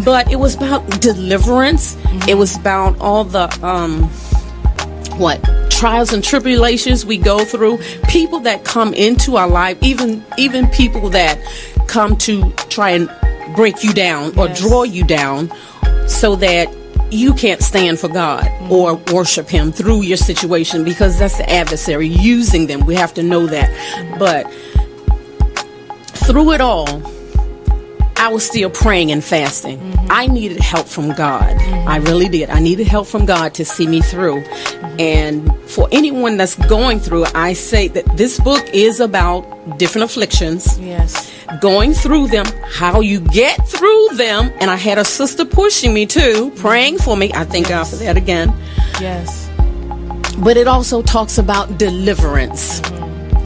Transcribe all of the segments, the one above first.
But it was about deliverance. It was about all the trials and tribulations we go through. People that come into our life, even people that come to try and break you down or draw you down, so that you can't stand for God or worship Him through your situation, because that's the adversary using them. We have to know that. But through it all, I was still praying and fasting. I needed help from God. I really did. I needed help from God to see me through. And for anyone that's going through, I say that this book is about different afflictions. Yes. Going through them, how you get through them. And I had a sister pushing me too, praying for me. I thank God for that again. Yes. But it also talks about deliverance.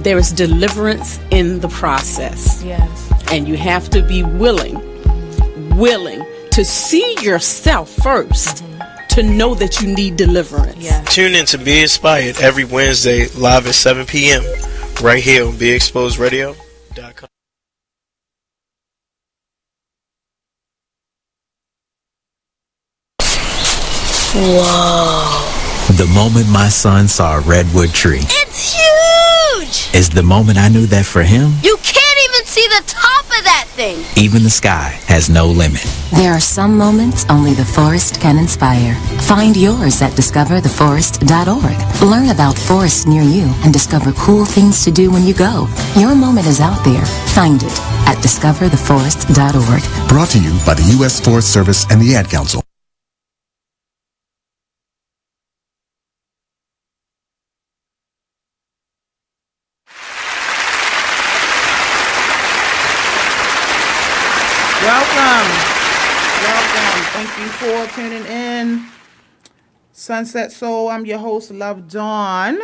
There is deliverance in the process. Yes. And you have to be willing to see yourself first, to know that you need deliverance. Yes. Tune in to Be Inspired every Wednesday live at 7 p.m. right here on BeExposedRadio.com. Whoa. The moment my son saw a redwood tree. It's huge! Is the moment I knew that for him, You can't even see the top of that thing! even the sky has no limit. There are some moments only the forest can inspire. Find yours at discovertheforest.org. Learn about forests near you and discover cool things to do when you go. Your moment is out there. Find it at discovertheforest.org. Brought to you by the U.S. Forest Service and the Ad Council. Welcome. Thank you for tuning in. Sunset Soul. I'm your host, Love Dawn.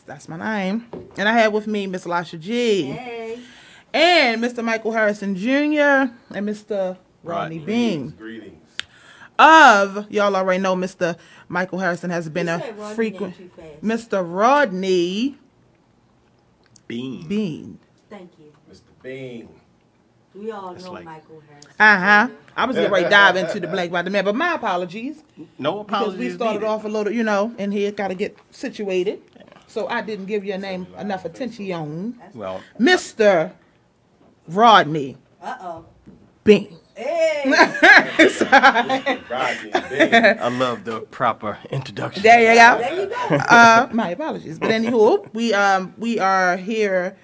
That's my name. And I have with me Miss Lisha G. Hey. And Mr. Michael Harrison Jr. and Mr. Rodney Bean. Greetings. Y'all already know Mr. Michael Harrison has been a frequent. Mr. Rodney Bean. Thank you. Mr. Bean. We all know Michael Harrison. I was getting ready to dive into the Black by the Man, but my apologies. No apologies. Because we started off a little, and here got to get situated. So I didn't give your name enough attention. Well, Mr. Rodney Bean. Hey. I love the proper introduction. There you go. There you go. My apologies. But anywho, we are here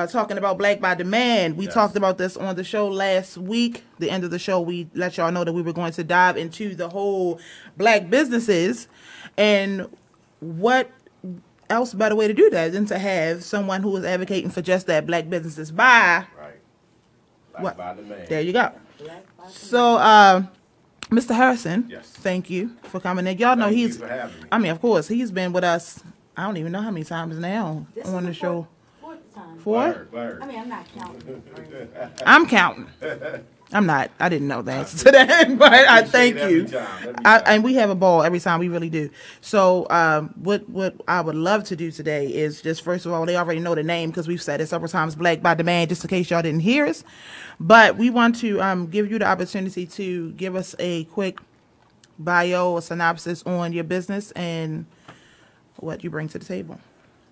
talking about Black by Demand. We talked about this on the show last week. The end of the show, we let y'all know that we were going to dive into the whole black businesses, and what else better way to do that than to have someone who is advocating for just that, black businesses by Black by Demand. There you go. So, Mr. Harrison, thank you for coming in. Y'all know Thank you for having me. I mean, of course, he's been with us, I don't even know how many times now on the show. Fourth time. Four? Word. I mean, I'm not counting. I'm counting. I'm not. I didn't know the answer to that, but I thank you. And we have a ball every time. We really do. So what I would love to do today is just, first of all, they already know the name because we've said it several times, Black by Demand, just in case y'all didn't hear us. But we want to give you the opportunity to give us a quick bio or synopsis on your business and what you bring to the table.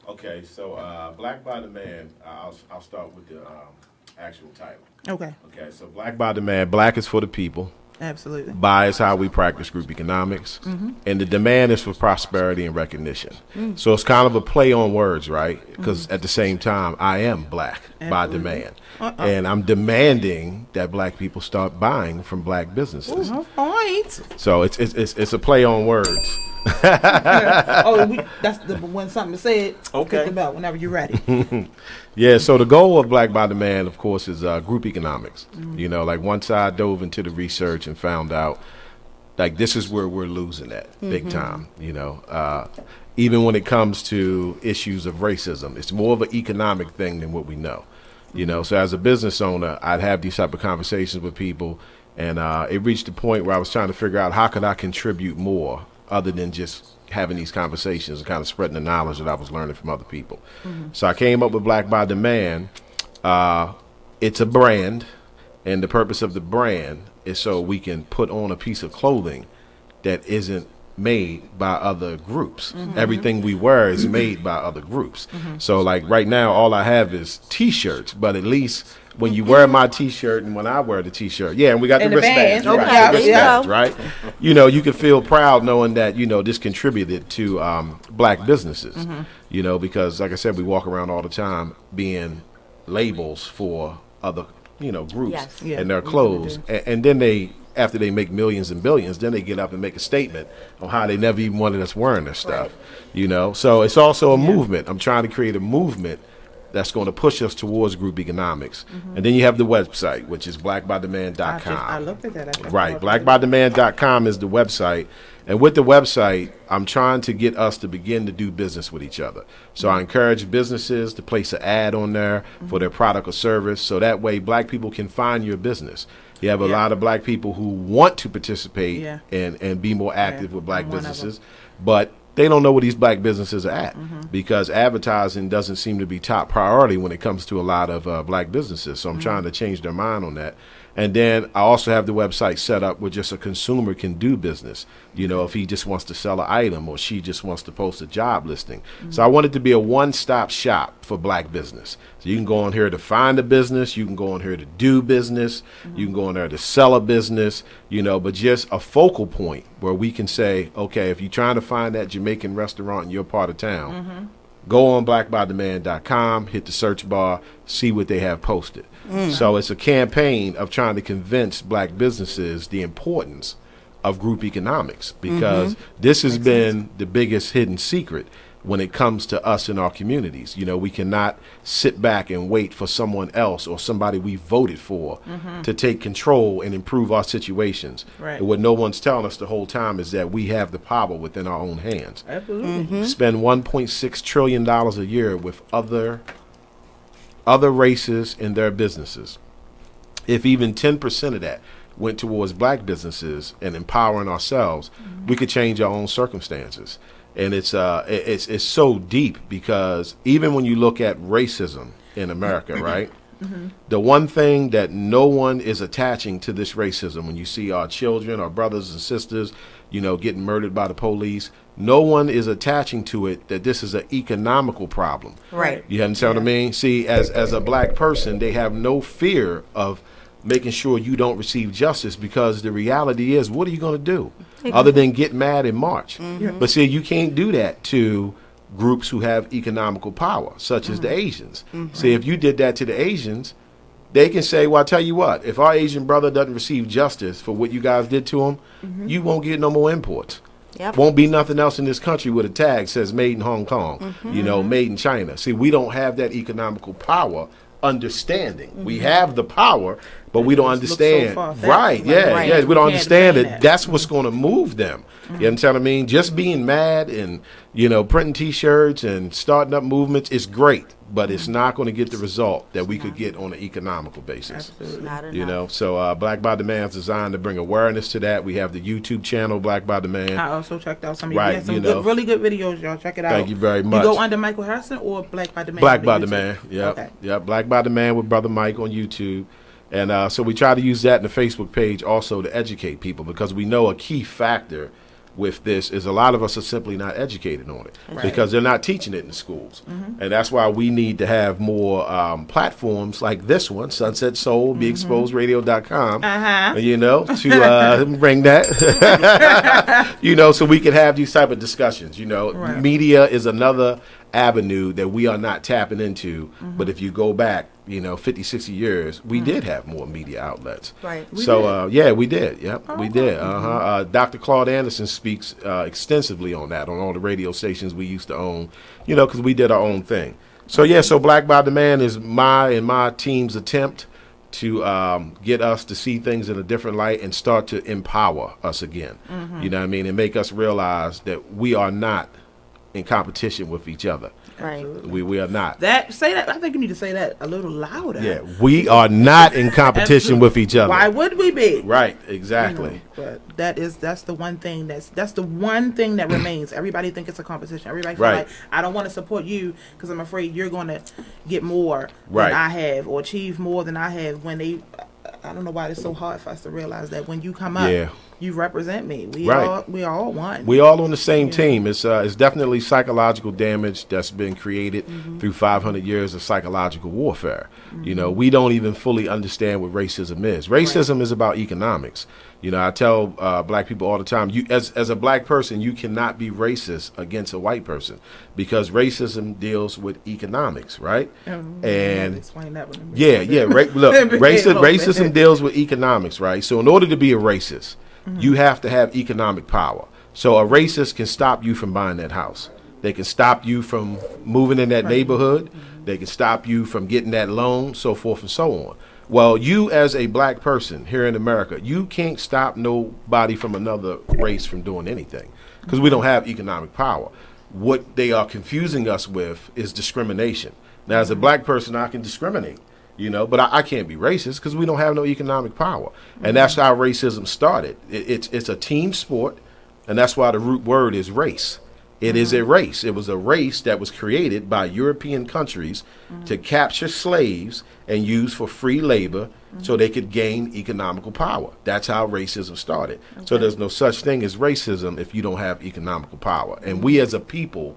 Okay, so Black by Demand, I'll start with the actual title. Okay. Okay, so Black by Demand, black is for the people. Absolutely. Buy is how we practice group economics. And the demand is for prosperity and recognition. So it's kind of a play on words, right? Because at the same time, I am black by demand. And I'm demanding that black people start buying from black businesses. So it's a play on words. That's when something is said. Okay. Hit the bell whenever you're ready. Yeah, so the goal of Black by Demand, of course, is group economics. You know, like once I dove into the research and found out, like, this is where we're losing at big time, you know. Even when it comes to issues of racism, it's more of an economic thing than what we know. You know, so as a business owner, I'd have these type of conversations with people, and it reached a point where I was trying to figure out how could I contribute more other than just having these conversations and kind of spreading the knowledge that I was learning from other people. So I came up with Black by Demand. It's a brand. And the purpose of the brand is so we can put on a piece of clothing that isn't made by other groups. Everything we wear is made by other groups. So like right now, all I have is T-shirts, but at least when you wear my T-shirt and when I wear the T-shirt, and we got the wristbands, right? You know, you can feel proud knowing that, you know, this contributed to black businesses, you know, because like I said, we walk around all the time being labels for other, you know, groups and their clothes. And then after they make millions and billions, then they get up and make a statement on how they never even wanted us wearing their stuff, you know. So it's also a movement. I'm trying to create a movement that's going to push us towards group economics. And then you have the website, which is blackbydemand.com. I looked at that. Right, blackbydemand.com is the website. And with the website, I'm trying to get us to begin to do business with each other. So I encourage businesses to place an ad on there for their product or service, so that way black people can find your business. You have a lot of black people who want to participate and be more active with black businesses, but they don't know where these black businesses are at because advertising doesn't seem to be top priority when it comes to a lot of black businesses. So I'm trying to change their mind on that. And then I also have the website set up where just a consumer can do business. You know, if he just wants to sell an item or she just wants to post a job listing. So I want it to be a one-stop shop for black business. So you can go on here to find a business. You can go on here to do business. You can go on there to sell a business, you know, but just a focal point where we can say, okay, if you're trying to find that Jamaican restaurant in your part of town, go on blackbydemand.com, hit the search bar, see what they have posted. So it's a campaign of trying to convince black businesses the importance of group economics, because this has been the biggest hidden secret when it comes to us in our communities. You know, we cannot sit back and wait for someone else or somebody we voted for to take control and improve our situations. And what no one's telling us the whole time is that we have the power within our own hands. Spend $1.6 trillion a year with other races and their businesses. If even 10% of that went towards black businesses and empowering ourselves, we could change our own circumstances. And it's so deep, because even when you look at racism in America, right? The one thing that no one is attaching to this racism, when you see our children, our brothers and sisters, you know, getting murdered by the police, no one is attaching to it that this is an economical problem. You understand what I mean? See, as a black person, they have no fear of making sure you don't receive justice, because the reality is, what are you going to do other than get mad and march? But see, you can't do that to groups who have economical power, such as the Asians. See, if you did that to the Asians, they can say, well, I'll tell you what, if our Asian brother doesn't receive justice for what you guys did to him, you won't get no more imports. Won't be nothing else in this country with a tag says made in Hong Kong, you know, made in China. See, we don't have that economical power understanding. We have the power, but we don't understand. We don't understand it. That's what's going to move them. You understand what I mean? Just being mad and, you know, printing T-shirts and starting up movements is great, but it's not going to get the result that we could get on an economical basis. You know, so Black by Demand is designed to bring awareness to that. We have the YouTube channel Black by Demand. I also checked out some of you. Some good, really good videos, y'all. Check it out. Thank you very much. You go under Michael Harrison or Black by Demand? Black by Demand. Yep. Black by Demand with Brother Mike on YouTube. And so we try to use that in the Facebook page also to educate people, because we know a key factor with this is a lot of us are simply not educated on it because they're not teaching it in schools. And that's why we need to have more platforms like this one, Sunset Soul, BeExposedRadio.com, you know, to bring that, you know, so we can have these type of discussions. You know, media is another avenue that we are not tapping into, but if you go back, you know, 50, 60 years, we did have more media outlets. So, we did. We did. Dr. Claude Anderson speaks extensively on that, on all the radio stations we used to own, you know, because we did our own thing. So, so Black by Demand is my team's attempt to get us to see things in a different light and start to empower us again. You know what I mean? And make us realize that we are not in competition with each other. We are not. Say that. I think you need to say that a little louder. We are not in competition with each other. Why would we be? Right, exactly. You know, but that's the one thing that's the one thing that remains. Everybody think it's a competition. Everybody feel like, I don't want to support you because I'm afraid you're going to get more than I have or achieve more than I have, when they I don't know why it's so hard for us to realize that when you come up, you represent me. We are all one. We all on the same team. It's definitely psychological damage that's been created through 500 years of psychological warfare. You know, we don't even fully understand what racism is. Racism is about economics. You know, I tell black people all the time, you as a black person, you cannot be racist against a white person because racism deals with economics, right? And explain that one. Look, racism deals with economics, right? So in order to be a racist, you have to have economic power. So a racist can stop you from buying that house. They can stop you from moving in that neighborhood. They can stop you from getting that loan, so forth and so on. Well, you as a black person here in America, you can't stop nobody from another race from doing anything because we don't have economic power. What they are confusing us with is discrimination. Now, as a black person, I can discriminate, you know, but I can't be racist because we don't have no economic power. And that's how racism started. It's a team sport, and that's why the root word is race. It is a race. It was a race that was created by European countries to capture slaves and use for free labor so they could gain economical power. That's how racism started. So there's no such thing as racism if you don't have economical power. And we as a people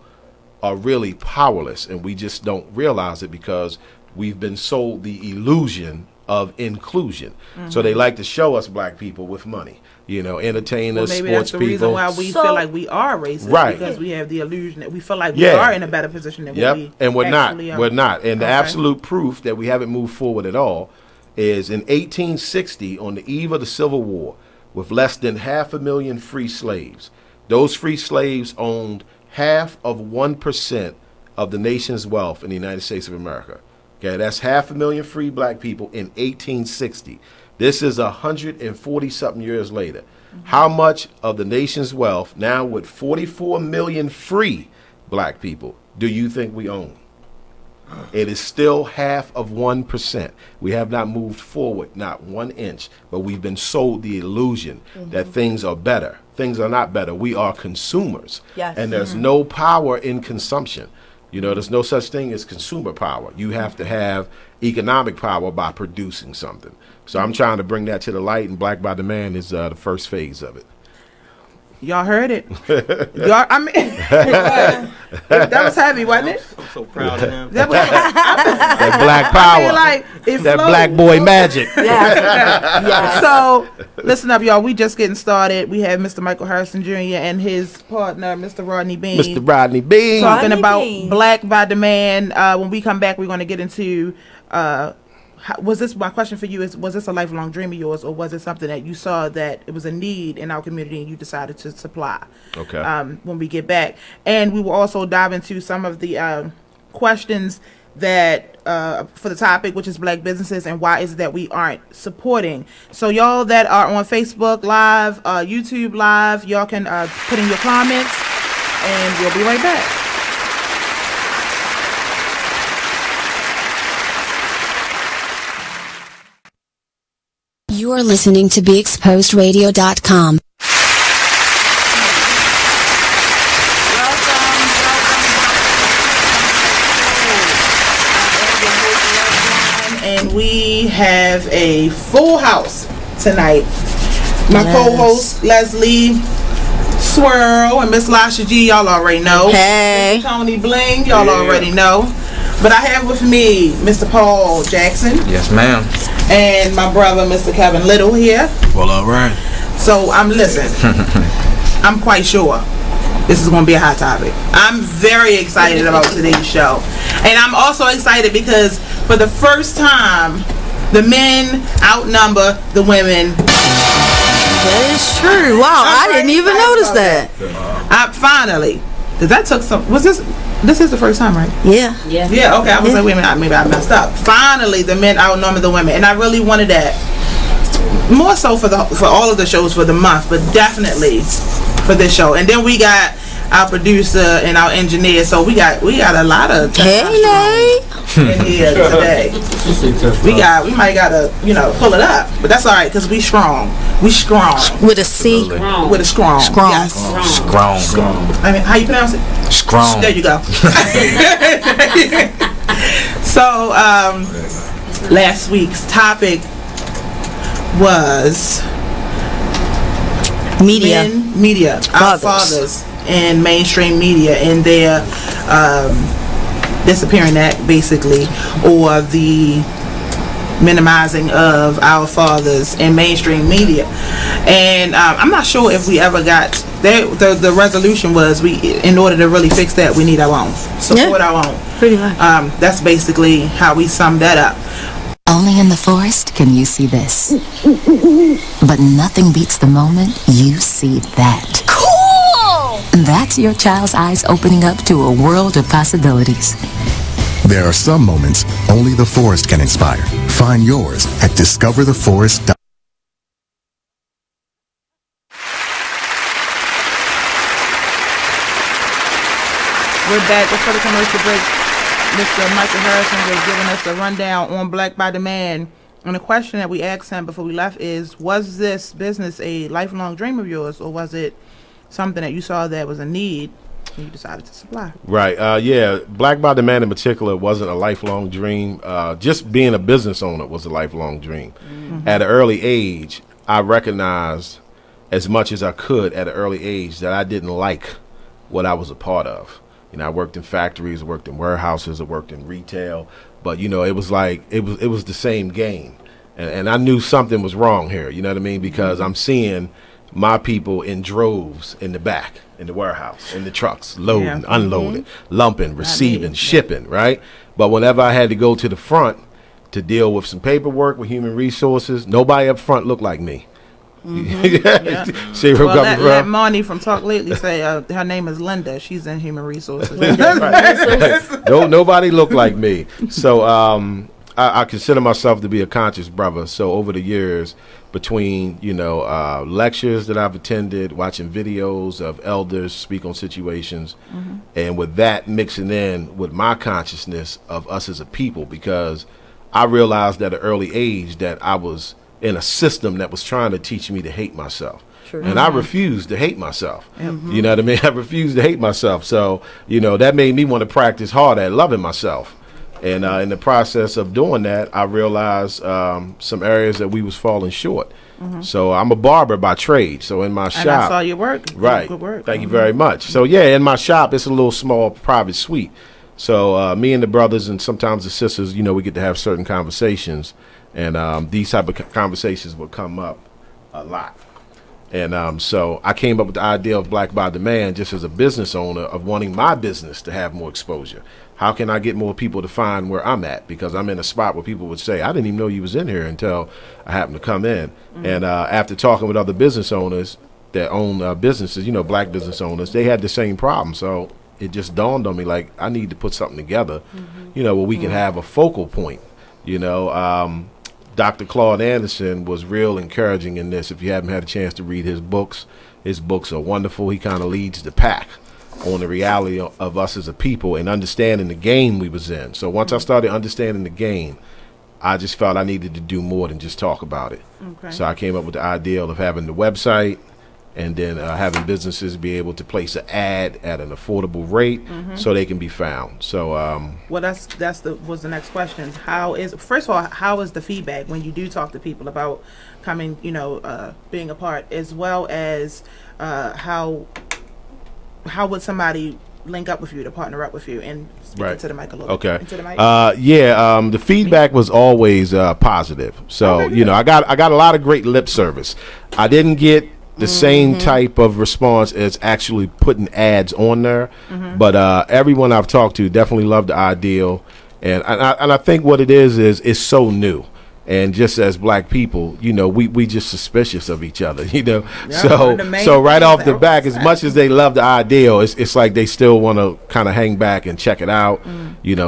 are really powerless, and we just don't realize it because we've been sold the illusion of inclusion. So they like to show us black people with money. You know, entertainers, maybe sports that's the people. reason why we feel like we are racist, right? Because we have the illusion that we feel like we are in a better position than we and we're not. are. We're not. And the absolute proof that we haven't moved forward at all is in 1860, on the eve of the Civil War, with less than 500,000 free slaves. Those free slaves owned 0.5% of the nation's wealth in the United States of America. Okay, that's 500,000 free black people in 1860. This is 140-something years later. How much of the nation's wealth, now with 44 million free black people, do you think we own? It is still 0.5%. We have not moved forward, not 1 inch, but we've been sold the illusion that things are better. Things are not better. We are consumers. Yes. And there's no power in consumption. You know, there's no such thing as consumer power. You have to have economic power by producing something. So I'm trying to bring that to the light, and Black by Demand is the first phase of it. Y'all heard it. I mean, that was heavy, wasn't it? I'm so proud of him. That black power. That black boy magic. Yeah. So, listen up, y'all. We just getting started. We have Mr. Michael Harrison Jr. and his partner, Mr. Rodney Bean. Mr. Rodney Bean. Talking about Black by Demand. When we come back, we're going to get into... my question for you is, was this a lifelong dream of yours, or was it something that you saw that it was a need in our community and you decided to supply? Okay. When we get back. And we will also dive into some of the questions that for the topic, which is black businesses and why is it that we aren't supporting. So y'all that are on Facebook Live, YouTube Live, y'all can put in your comments and we'll be right back. You are listening to BeExposedRadio.com. And we have a full house tonight. My co-host Leslie Swirl and Miss Lisha G, y'all already know. Hey. Tony Bling, y'all already know. But I have with me Mr. Paul Jackson. Yes, ma'am. And my brother, Mr. Kevin Little here. Well, all right. So I'm quite sure this is going to be a hot topic. I'm very excited about today's show. And I'm also excited because for the first time, the men outnumber the women. That is true. Wow, I didn't even notice that. Finally. Because that took some... This is the first time, right? Yeah. Yeah, okay. I was like, wait a minute, maybe I messed up. Finally, the men outnumber the women. And I really wanted that. More so for all of the shows for the month, but definitely for this show. And then we got our producer and our engineer, so we got a lot of in here today. We might gotta pull it up, but that's all right because we strong. We strong with a C. With a strong. Yes. Strong. I mean, how you pronounce it? Strong. There you go. So last week's topic was media, our fathers in mainstream media, and their disappearing act, basically, or the minimizing of our fathers in mainstream media. And I'm not sure if we ever got the resolution was, in order to really fix that, we need our own, support our own. Pretty much. That's basically how we sum that up. Only in the forest can you see this. But nothing beats the moment you see that. Cool! That's your child's eyes opening up to a world of possibilities. There are some moments only the forest can inspire. Find yours at discovertheforest.com. We're back before the commercial break. Mr. Michael Harrison was giving us a rundown on Black by Demand. And the question that we asked him before we left is, was this business a lifelong dream of yours, or was it something that you saw that was a need and you decided to supply? Right. Yeah. Black by Demand in particular wasn't a lifelong dream. Just being a business owner was a lifelong dream. Mm-hmm. At an early age, I recognized as much as I could at an early age that I didn't like what I was a part of. You know, I worked in factories, I worked in warehouses, I worked in retail, but you know, it was like it was the same game, and I knew something was wrong here. You know what I mean? Because I'm seeing my people in droves in the back, in the warehouse, in the trucks, loading, unloading, lumping, receiving, shipping, right? But whenever I had to go to the front to deal with some paperwork with human resources, nobody up front looked like me. Mm-hmm. See where well, I'm let Marnie from Talk Lately say her name is Linda. She's in human resources. Nobody looked like me. So I consider myself to be a conscious brother. So over the years, between lectures that I've attended, watching videos of elders speak on situations, and with that mixing in with my consciousness of us as a people, because I realized at an early age that I was in a system that was trying to teach me to hate myself. Sure. And I refused to hate myself. You know what I mean? I refused to hate myself. So, that made me want to practice hard at loving myself. And in the process of doing that, I realized some areas that we was falling short. So I'm a barber by trade. So in my shop. I saw your work. Right. Good work. Thank you very much. So in my shop, it's a little small private suite. So me and the brothers and sometimes the sisters, we get to have certain conversations. And these type of conversations would come up a lot. And so I came up with the idea of Black by Demand just as a business owner of wanting my business to have more exposure. How can I get more people to find where I'm at? Because I'm in a spot where people would say, I didn't even know you was in here until I happened to come in. And after talking with other business owners that own businesses, black business owners, they had the same problem. So it just dawned on me, like, I need to put something together, where we can have a focal point, Dr. Claude Anderson was real encouraging in this. If you haven't had a chance to read his books are wonderful. He kind of leads the pack on the reality of us as a people and understanding the game we was in. So once I started understanding the game, I just felt I needed to do more than just talk about it. Okay. So I came up with the idea of having the website, and then having businesses be able to place an ad at an affordable rate so they can be found. So well, was the next question. First of all, how is the feedback when you do talk to people about coming, being a part, as well as how would somebody link up with you to partner up with you and speak into the mic a little okay. Into the mic? The feedback was always positive. So I got a lot of great lip service. I didn't get the same type of response as actually putting ads on there. But everyone I've talked to definitely loved the ideal. And I think what it is it's so new. And just as black people, we just suspicious of each other, Yeah, so right off the back, as much as they love the ideal, it's like they still want to kind of hang back and check it out,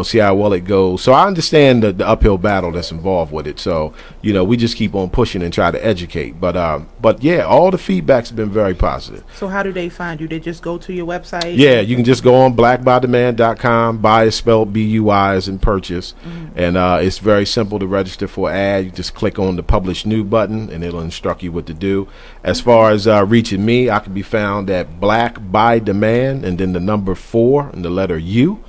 see how well it goes. So I understand the uphill battle that's involved with it. So, we just keep on pushing and try to educate. But yeah, all the feedback's been very positive. So how do they find you? They just go to your website? Yeah, you can just go on blackbydemand.com. Buy is spelled B-U-I as in purchase. And it's very simple to register for ad. You just click on the publish new button and it'll instruct you what to do. As far as reaching me, I can be found at Black by Demand and then the number 4 and the letter U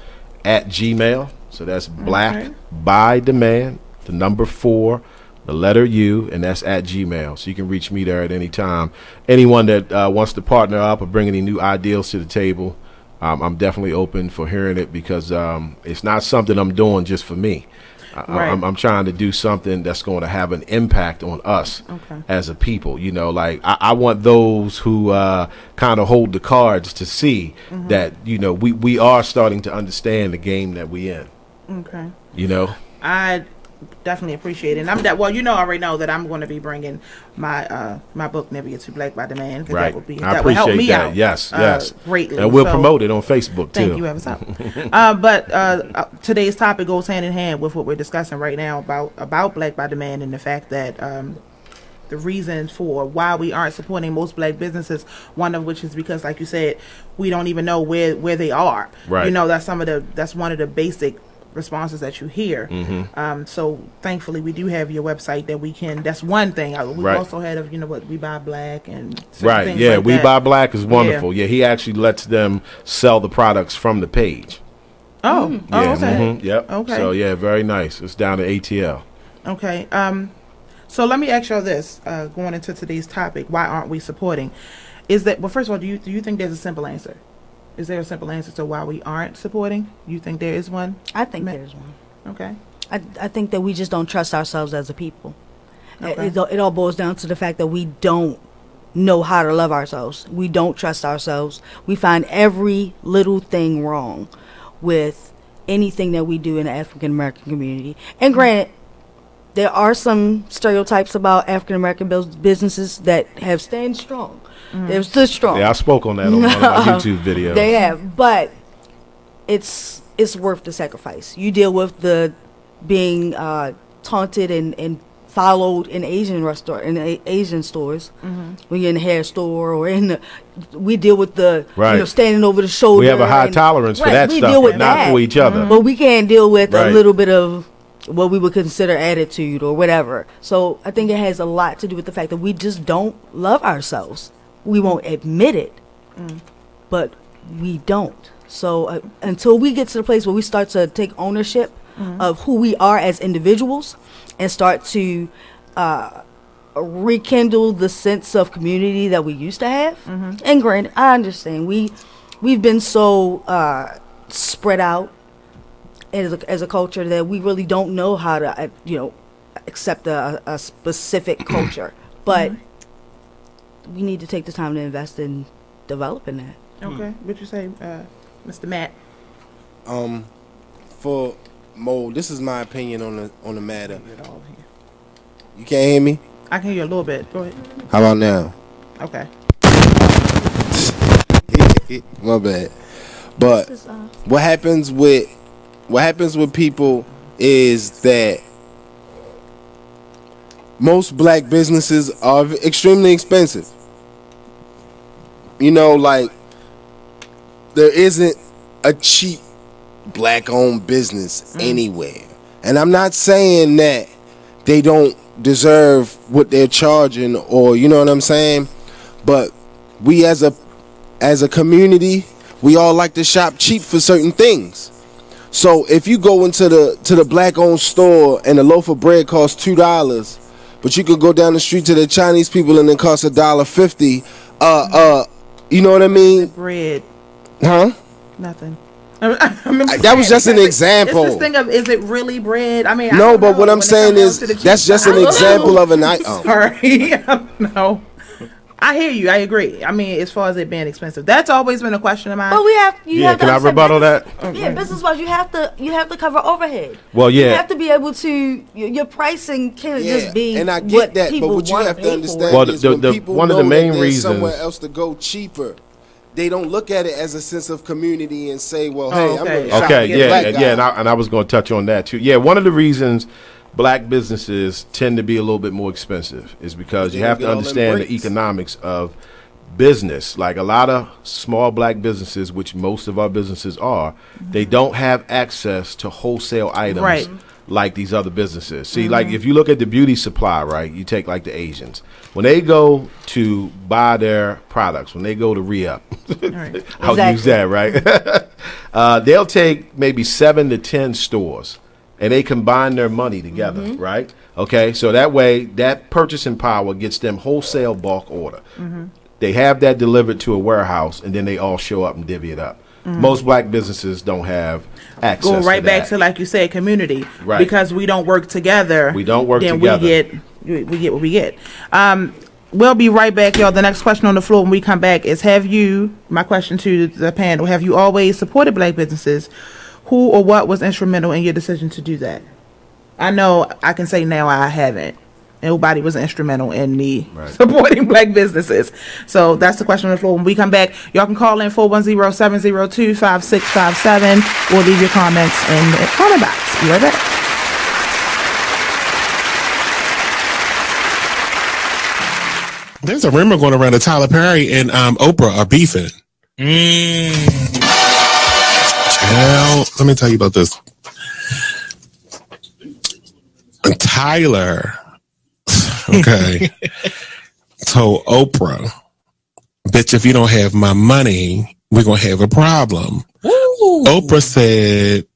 at Gmail. So that's Black by Demand, the number 4, the letter U, and that's at Gmail. So you can reach me there at any time. Anyone that wants to partner up or bring any new ideas to the table, I'm definitely open for hearing it, because it's not something I'm doing just for me. Right. I'm trying to do something that's going to have an impact on us as a people. You know, like I want those who kind of hold the cards to see that, you know, we are starting to understand the game that we in. Okay. You know, I definitely appreciate it. And I'm well, you know, I already know that I'm going to be bringing my my book Never Get Too Black by the Man. right. That would be, I that would help appreciate me that. out. Yes. Greatly. And we'll So, promote it on Facebook too. thank you ever so. But today's topic goes hand in hand with what we're discussing right now about Black by the Man, and the fact that the reason for why we aren't supporting most black businesses, one of which is because, like you said, we don't even know where they are. Right. You know, that's one of the basic responses that you hear. So thankfully we do have your website that we can, that's one thing. We also had of, you know what, We Buy Black and things like We that. Buy Black is wonderful. Yeah, he actually lets them sell the products from the page. Oh, okay. Yep. Okay. So yeah, very nice. It's down to ATL. Okay. So let me ask you this, going into today's topic, why aren't we supporting? Is that, well, first of all, do you think there's a simple answer? Is there a simple answer to why we aren't supporting? You think there is one? I think there's one. Okay. I think that we just don't trust ourselves as a people. Okay. It all boils down to the fact that we don't know how to love ourselves. We don't trust ourselves. We find every little thing wrong with anything that we do in the African American community. And granted, there are some stereotypes about African American businesses that have stayed strong. They're still strong. Yeah, I spoke on that on one of my YouTube videos. They have, but it's worth the sacrifice. You deal with the being taunted and followed in Asian Asian stores when you're in the hair store or we deal with the standing over the shoulder. We have a high tolerance for that stuff, but not for each other. But we can't deal with a little bit of what we would consider attitude or whatever. So I think it has a lot to do with the fact that we just don't love ourselves. We won't admit it, but we don't. So until we get to the place where we start to take ownership of who we are as individuals and start to rekindle the sense of community that we used to have. And granted, I understand we've been so spread out as a culture that we really don't know how to accept a specific culture, but we need to take the time to invest in developing that. Okay. What you say, Mr. Matt? For Mo, this is my opinion on the matter. You can't hear me? I can hear you a little bit. Go ahead. How about now? Okay. My bad. But what happens with people is that most black businesses are extremely expensive. You know, like, there isn't a cheap black-owned business anywhere. And I'm not saying that they don't deserve what they're charging, or, you know what I'm saying? But we as a community, we all like to shop cheap for certain things. So if you go into the black-owned store and a loaf of bread costs $2, but you could go down the street to the Chinese people and it costs $1.50. You know what I mean? Bread. Huh? Nothing. That was just an example. It's this thing of, is it really bread? I mean, no, but what I'm saying is that's just an example of an item. Sorry, no. I hear you. I agree. I mean, as far as it being expensive, that's always been a question of mine. But you have to can I rebuttal that? Yeah, business-wise, you have to cover overhead. Well, yeah. You have to be able to, your pricing can't just be and I get what that, people but what you want have to to pay understand for. is when people one of know the main that there's reasons somewhere else to go cheaper, they don't look at it as a sense of community and say, well, hey, I'm going to shop and get a black guy. And I was going to touch on that too. Yeah, one of the reasons black businesses tend to be a little bit more expensive is because you have to understand the economics of business. Like a lot of small black businesses, which most of our businesses are, they don't have access to wholesale items like these other businesses. See, like if you look at the beauty supply, right, you take like the Asians. When they go to buy their products, when they go to re-up, I'll use that, right? They'll take maybe 7 to 10 stores and they combine their money together, right? Okay, so that way that purchasing power gets them wholesale bulk order. They have that delivered to a warehouse, and then they all show up and divvy it up. Most black businesses don't have access. Go right to back that. to, like you said, community. Right. Because we don't work together. We don't work then together. we get what we get. We'll be right back, y'all. The next question on the floor when we come back is, my question to the panel, have you always supported black businesses? Who or what was instrumental in your decision to do that? I know I can say now I haven't. Nobody was instrumental in me supporting black businesses. So that's the question on the floor. When we come back, y'all can call in 410-702-5657 or leave your comments in the comment box. Be right back. There's a rumor going around that Tyler Perry and Oprah are beefing. Well, let me tell you about this. Tyler, told Oprah, bitch, if you don't have my money, we're going to have a problem. Ooh. Oprah said,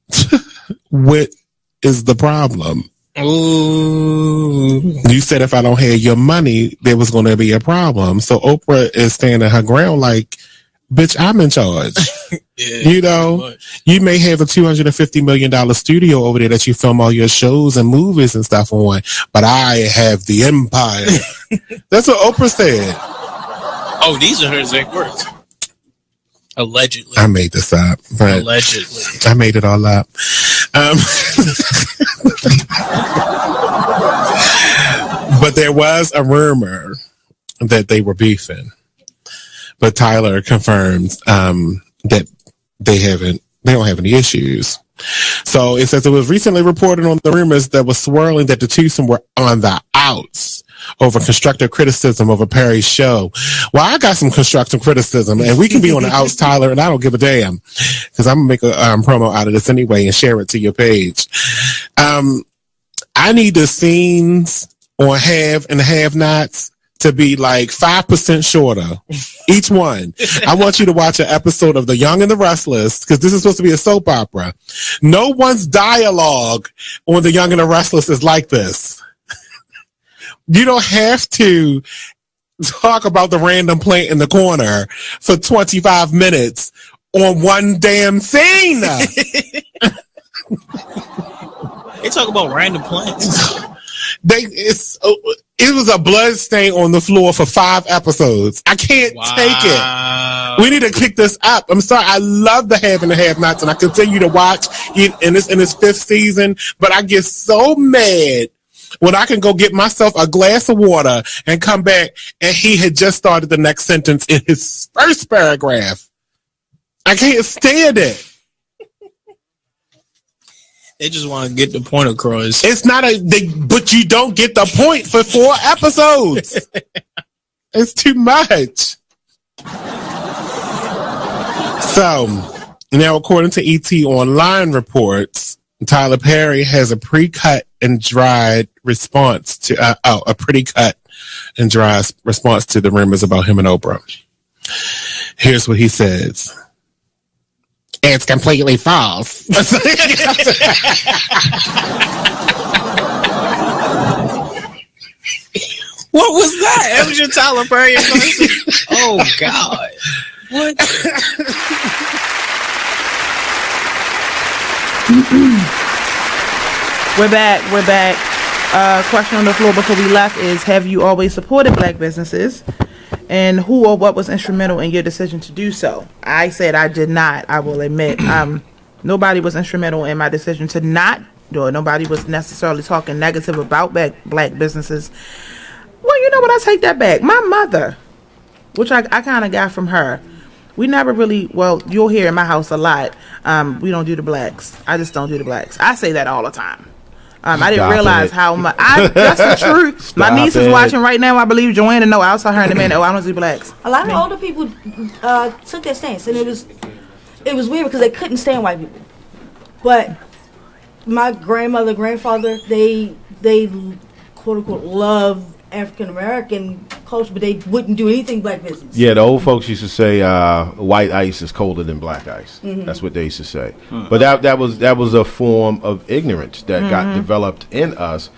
what is the problem? Ooh. You said if I don't have your money, there was going to be a problem. So Oprah is standing her ground like, bitch, I'm in charge. You know, you may have a $250 million studio over there that you film all your shows and movies and stuff on, but I have the empire. That's what Oprah said. Oh, these are her exact words. Allegedly. I made this up. But allegedly. I made it all up. But there was a rumor that they were beefing. But Tyler confirms that they don't have any issues. So it says it was recently reported on the rumors that was swirling that the twosome were on the outs over constructive criticism of a Perry show. Well, I got some constructive criticism, and we can be on the outs, Tyler, and I don't give a damn because I'm going to make a promo out of this anyway and share it to your page. I need the scenes on Have and Have Nots to be like 5% shorter, each one. I want you to watch an episode of The Young and the Restless, because this is supposed to be a soap opera. No one's dialogue on The Young and the Restless is like this. You don't have to talk about the random plant in the corner for 25 minutes on one damn scene. They talk about random plants. It was a blood stain on the floor for 5 episodes. I can't take it. We need to kick this up. I'm sorry. I love the Have and the Have Nots, and I continue to watch it in its 5th season. But I get so mad when I can go get myself a glass of water and come back, and he had just started the next sentence in his first paragraph. I can't stand it. They just want to get the point across. It's not but you don't get the point for 4 episodes. It's too much. So, now according to ET Online reports, Tyler Perry has a pre-cut and dried response to, a pretty cut and dry response to the rumors about him and Oprah. Here's what he says. It's completely false. What was that? That was your Tyler Perry impression? Oh, God. What? We're back. Question on the floor before we left is, have you always supported black businesses? And who or what was instrumental in your decision to do so? I said I did not, I will admit. Nobody was instrumental in my decision to not do it. Nobody was necessarily talking negative about black businesses. Well, you know what? I take that back. My mother, which I kind of got from her, we never really, well, you'll hear in my house a lot, we don't do the blacks. I just don't do the blacks. I say that all the time. I didn't realize how much. That's the truth. My niece is watching right now. I believe Joanna. No, I'll tell her in a minute. Oh, I don't do blacks. A lot of older people took that stance, and it was weird because they couldn't stand white people. But my grandmother, grandfather, they quote unquote love African American culture, but they wouldn't do anything black business. Yeah, the old folks used to say white ice is colder than black ice. That's what they used to say. But that was a form of ignorance that got developed in us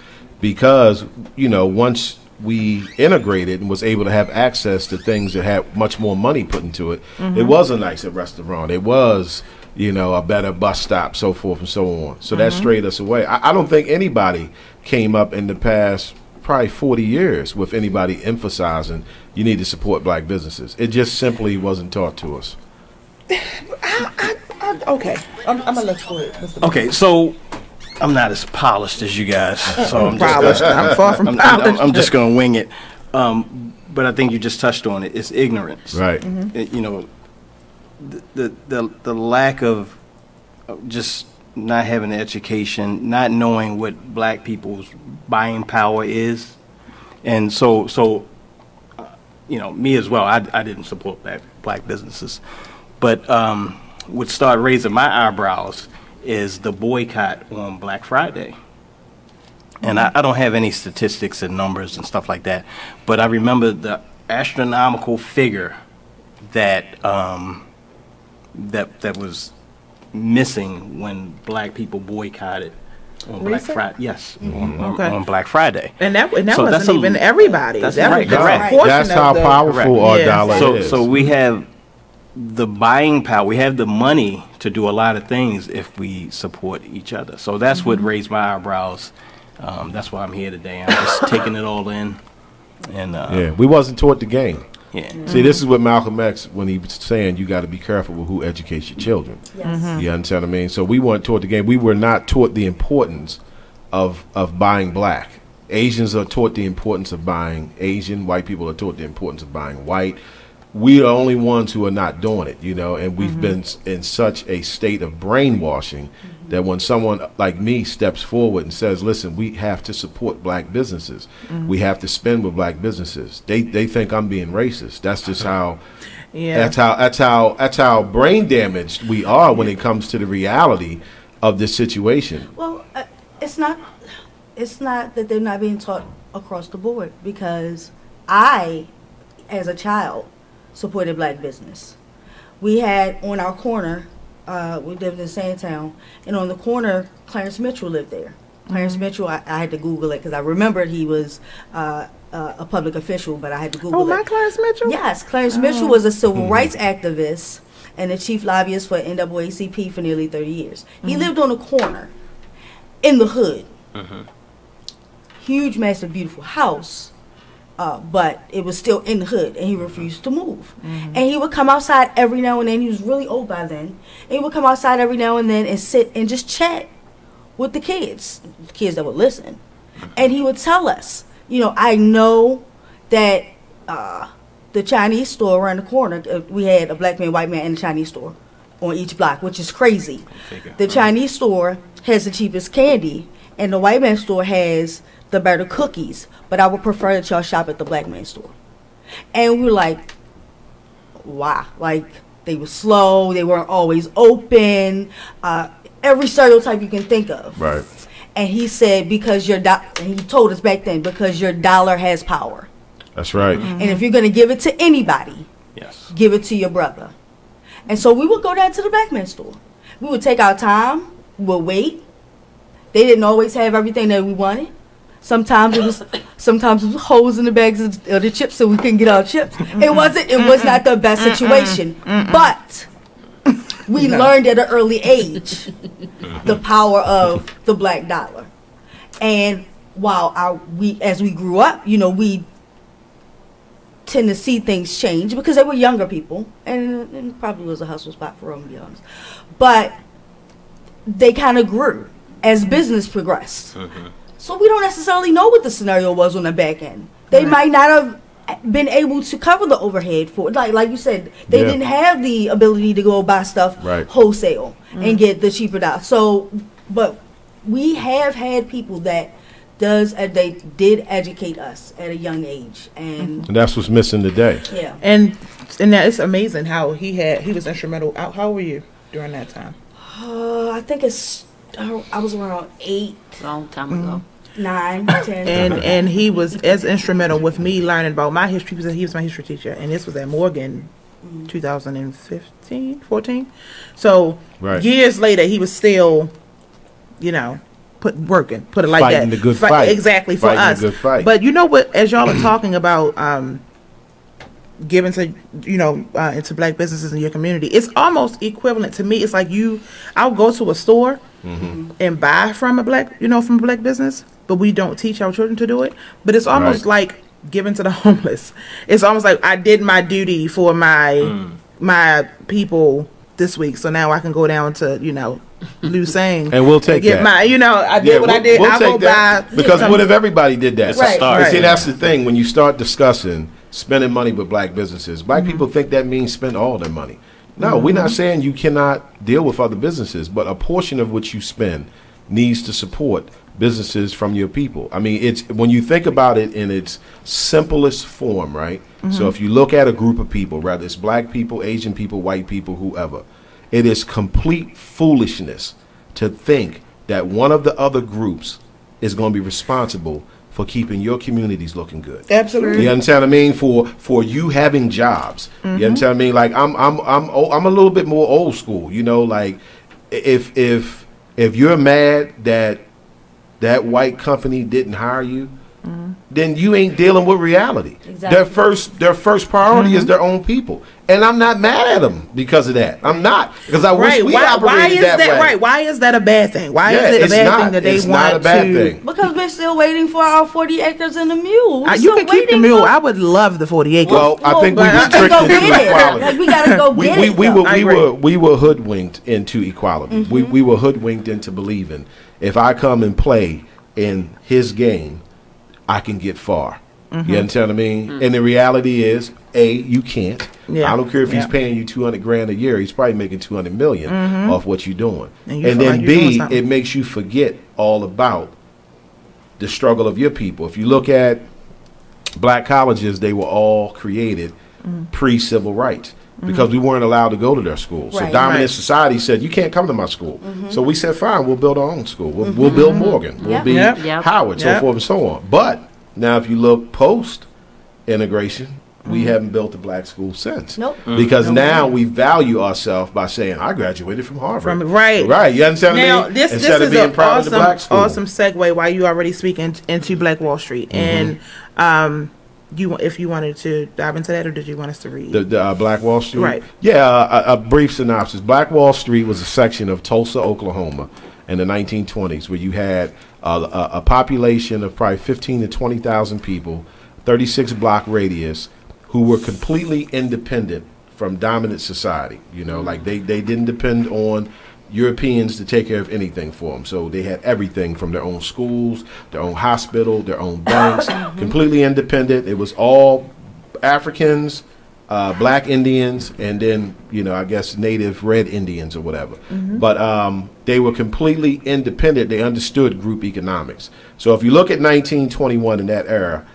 because, you know, once we integrated and was able to have access to things that had much more money put into it, it was a nicer restaurant. It was, you know, a better bus stop, so forth and so on. So that strayed us away. I don't think anybody came up in the past probably 40 years with anybody emphasizing you need to support black businesses. It just simply wasn't taught to us. Okay, I'm gonna let you go ahead, Mr. Okay, so I'm not as polished as you guys, so I'm polished. I'm far from polished. I'm just gonna wing it. But I think you just touched on it. It's ignorance, right? You know, the lack of just not having the education, not knowing what black people's buying power is, and so you know, me as well. I didn't support black businesses, but what started raising my eyebrows is the boycott on Black Friday. And I don't have any statistics and numbers and stuff like that, but I remember the astronomical figure that that was missing when black people boycotted on Black Friday. Yes, on Black Friday. And that wasn't even everybody. That's that right. was Correct. That's how powerful our dollar is. So we have the buying power. We have the money to do a lot of things if we support each other. So that's what raised my eyebrows. That's why I'm here today. I'm just taking it all in. And we wasn't taught the game. Yeah. See, this is what Malcolm X, when he was saying you got to be careful with who educates your children. Yes. You understand what I mean? So we weren't taught the game. We were not taught the importance of buying black. Asians are taught the importance of buying Asian. White people are taught the importance of buying white. We are the only ones who are not doing it, you know, and we've been in such a state of brainwashing that when someone like me steps forward and says, listen, we have to support black businesses. We have to spend with black businesses. They think I'm being racist. That's just how that's how brain damaged we are when it comes to the reality of this situation. Well, it's not that they're not being taught across the board, because I, as a child, supported black business. We had on our corner, we lived in Sandtown, and on the corner, Clarence Mitchell lived there. Clarence Mitchell, I had to Google it because I remembered he was a public official, but I had to Google it. Oh, my Clarence Mitchell? Yes, Clarence Mitchell was a civil rights activist and the chief lobbyist for NAACP for nearly 30 years. He lived on a corner in the hood. Huge, massive, beautiful house. But it was still in the hood, and he refused to move. And he would come outside every now and then. He was really old by then. And he would come outside every now and then and sit and just chat with the kids that would listen. And he would tell us, you know, I know that the Chinese store around the corner, we had a black man, white man, and a Chinese store on each block, which is crazy. The Chinese store has the cheapest candy, and the white man store has the better cookies, but I would prefer that y'all shop at the black man store. And we were like, why? Like, they were slow, they weren't always open, every stereotype you can think of. Right. And he said, because and he told us back then, because your dollar has power. That's right. And if you're going to give it to anybody, give it to your brother. And so we would go down to the black man store. We would take our time, we would wait. They didn't always have everything that we wanted. Sometimes it was holes in the bags of the chips, so we couldn't get our chips. It was not the best situation, but we learned at an early age the power of the black dollar. And while as we grew up, you know, we tend to see things change because they were younger people, and it probably was a hustle spot for them, to be honest. But they kind of grew as business progressed. So we don't necessarily know what the scenario was on the back end. They might not have been able to cover the overhead for it. Like you said, they didn't have the ability to go buy stuff wholesale and get the cheaper dollar. So, but we have had people that they did educate us at a young age, and that's what's missing today. Yeah, and that it's amazing how he was instrumental. How were you during that time? I think I was around 8. Long time ago. 9, 10. And he was as instrumental with me learning about my history because he was my history teacher, and this was at Morgan, 2015, 14. So years later, he was still, put it like Fighting that. Fighting the good fight. Exactly, for us. Good fight. But you know what, as y'all are talking about giving to, into black businesses in your community, it's almost equivalent to me. It's like I'll go to a store and buy from a black business, but we don't teach our children to do it. But it's almost like giving to the homeless. It's almost like I did my duty for my people this week, so now I can go down to Lucerne and we'll take get that. I did what I did. I'll go buy because what if everybody did that? It's a start. See, that's the thing. When you start discussing spending money with black businesses, black people think that means spend all their money. No, we're not saying you cannot deal with other businesses, but a portion of what you spend needs to support businesses from your people. I mean, it's when you think about it in its simplest form, right? So if you look at a group of people, whether it's black people, Asian people, white people, whoever, it is complete foolishness to think that one of the other groups is going to be responsible for keeping your communities looking good. Absolutely. You understand what I mean? For you having jobs. You understand what I mean? Like I'm a little bit more old school. Like if you're mad that white company didn't hire you, then you ain't dealing with reality. Exactly. Their first priority is their own people, and I'm not mad at them because of that. I'm not, because I wish we operated that way. Right? Why is that a bad thing? Why is it a bad thing that they want not a bad to? Thing. Because we're still waiting for our 40 acres and a mule. You can keep the mule. I would love the 40 acres. Well, I think we restricted equality. Like, we gotta go get it. We were hoodwinked into equality. We were hoodwinked into believing if I come and play in his game, I can get far. You understand what I mean? And the reality is, you can't. I don't care if he's paying you $200,000 a year. He's probably making $200 million off what you're doing. And then B, it makes you forget all about the struggle of your people. If you look at black colleges, they were all created pre-civil rights. Because we weren't allowed to go to their school. So dominant society said, you can't come to my school. So we said, fine, we'll build our own school. We'll build Morgan. We'll be Howard, so forth and so on. But now if you look post-integration, we haven't built a black school since. Because now we value ourselves by saying, I graduated from Harvard. Right. You understand now, what I mean? This Instead is of being an proud of the black school. awesome segue while you already speaking into Black Wall Street. And if you wanted to dive into that, or did you want us to read the Black Wall Street? Right. Yeah, a brief synopsis. Black Wall Street was a section of Tulsa, Oklahoma, in the 1920s, where you had a population of probably 15 to 20,000 people, 36-block radius, who were completely independent from dominant society. Like they didn't depend on Europeans to take care of anything for them. So they had everything from their own schools, their own hospital, their own banks, completely independent. It was all Africans, black Indians, and then, I guess native red Indians or whatever. But they were completely independent. They understood group economics. So if you look at 1921 in that era,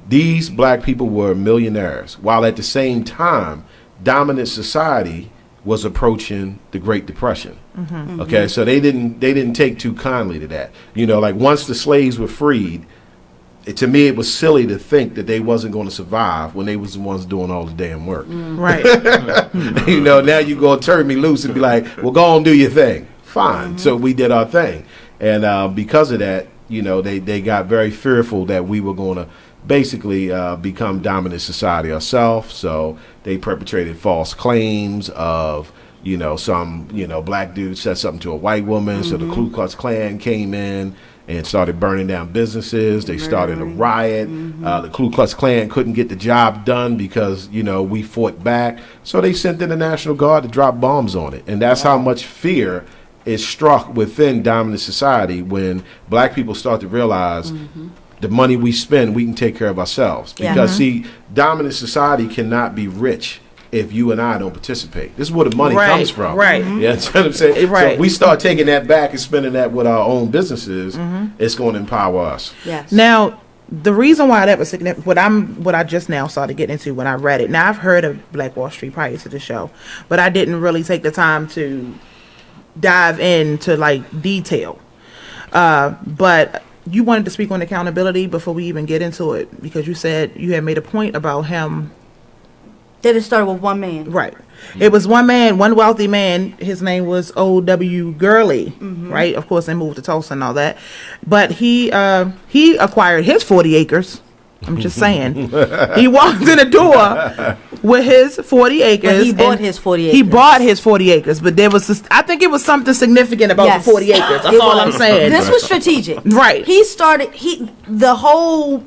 these black people were millionaires, while at the same time, dominant society was approaching the Great Depression. Okay, so they didn't take too kindly to that. Like once the slaves were freed, to me it was silly to think that they wasn't going to survive when they was the ones doing all the damn work. Right. Now you gonna turn me loose and be like, well, go on, do your thing. Fine. So we did our thing, and because of that, they got very fearful that we were going to basically become dominant society ourselves. So they perpetrated false claims of, some, black dude said something to a white woman. So the Ku Klux Klan came in and started burning down businesses. They started a riot. The Ku Klux Klan couldn't get the job done because, we fought back. So they sent in the National Guard to drop bombs on it. And that's how much fear is struck within dominant society when black people start to realize the money we spend, we can take care of ourselves. Because, see, dominant society cannot be rich if you and I don't participate. This is where the money comes from. Right. You know what I'm saying? So if we start taking that back and spending that with our own businesses, it's going to empower us. Yes. Now, the reason why that was significant, what I just now started getting into when I read it. Now, I've heard of Black Wall Street prior to the show, but I didn't really take the time to dive into like detail. But you wanted to speak on accountability before we even get into it, because you said you had made a point about him. That it started with one man. Right. It was one man, one wealthy man. His name was O.W. Gurley, right? Of course, they moved to Tulsa and all that. But he acquired his 40 acres. I'm just saying. He walked in the door with his 40 acres. But he bought his 40 acres. He bought his 40 acres. But there was I think it was something significant about the 40 acres. That's all I'm saying. This was strategic. Right. The whole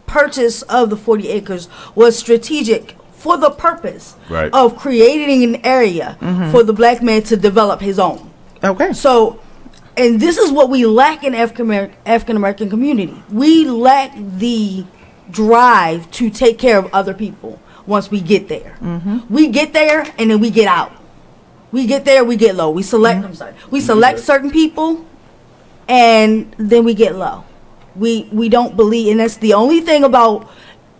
purchase of the 40 acres was strategic for the purpose of creating an area for the black man to develop his own. Okay. So, and this is what we lack in African American community. We lack the drive to take care of other people once we get there. We get there and then we get out. We get there, we get low. We select we select certain people and then we get low. We don't believe, and that's the only thing about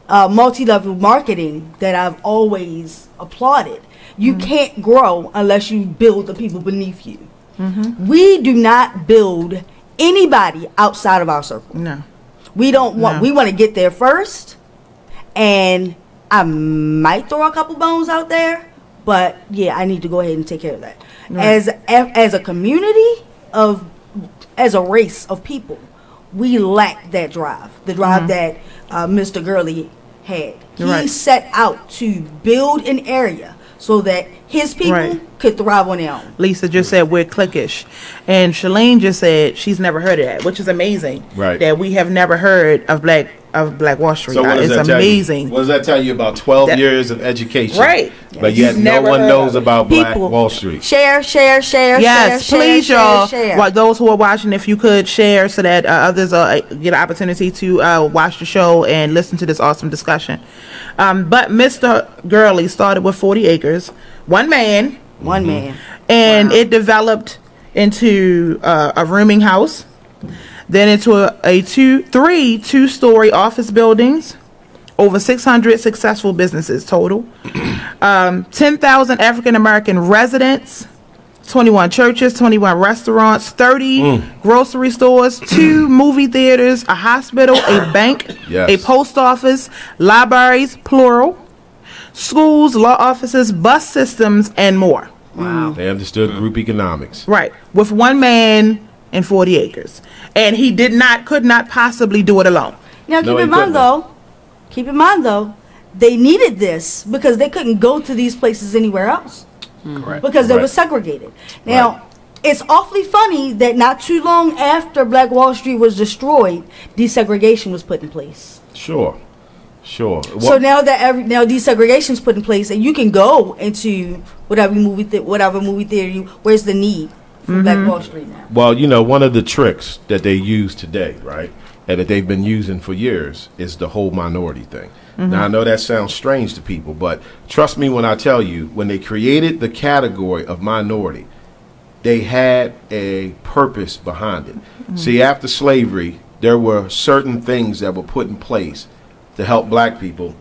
multi-level marketing that I've always applauded. You can't grow unless you build the people beneath you. We do not build anybody outside of our circle. No. We don't want, we want to get there first, and I might throw a couple bones out there, but yeah, I need to go ahead and take care of that. Right. As a community as a race of people, we lack that drive. The drive that Mr. Gurley had. He set out to build an area so that his people could thrive on their own. Lisa just said we're cliquish, and Shalene just said she's never heard of that, which is amazing. Right. That we have never heard of Black Wall Street. So what does it's that amazing. What does that tell you about 12 years of education? Right. But yet no one knows about Black Wall Street. Share. Yes, please, y'all. Well, those who are watching, if you could share so that others get an opportunity to watch the show and listen to this awesome discussion. But Mr. Gurley started with 40 acres, one man. And it developed into a rooming house, then into three two-story office buildings, over 600 successful businesses total, 10,000 African-American residents, 21 churches, 21 restaurants, 30 grocery stores, 2 movie theaters, a hospital, a bank, a post office, libraries, plural, schools, law offices, bus systems, and more. Wow. They understood group economics. Right. With one man and 40 acres. And he could not possibly do it alone. Now keep in mind though, they needed this because they couldn't go to these places anywhere else. Correct. Because they were segregated. Now, it's awfully funny that not too long after Black Wall Street was destroyed, desegregation was put in place. Sure. So now that now desegregation is put in place, and you can go into whatever movie theater where's the need for Black Wall Street now? Well, one of the tricks that they use today, right, and that they've been using for years is the whole minority thing. Now, I know that sounds strange to people, but trust me when I tell you, when they created the category of minority, they had a purpose behind it. See, after slavery, there were certain things that were put in place to help black people,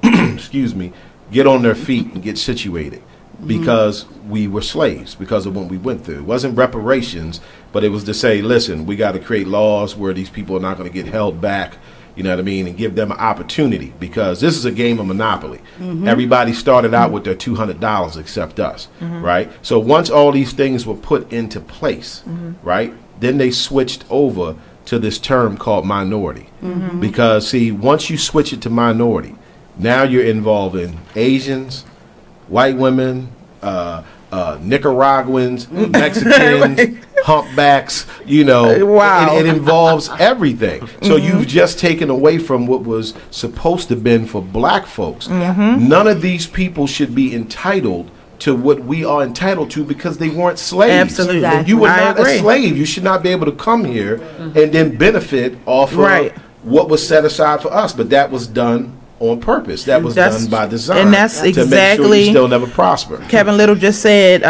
get on their feet and get situated because we were slaves, because of what we went through. It wasn't reparations, but it was to say, listen, we got to create laws where these people are not going to get held back, you know what I mean, and give them an opportunity, because this is a game of Monopoly. Everybody started out with their $200 except us, right? So once all these things were put into place, right, then they switched over to this term called minority. Because, see, once you switch it to minority, now you're involving Asians, white women, Nicaraguans, Mexicans, humpbacks, Wow. It involves everything. So you've just taken away from what was supposed to have been for black folks. None of these people should be entitled to what we are entitled to because they weren't slaves. Absolutely. Exactly. You were not a slave. You should not be able to come here and then benefit off of what was set aside for us. But that was done on purpose. That was done by design. And that's to exactly, make sure you still never prosper. Kevin Little just said,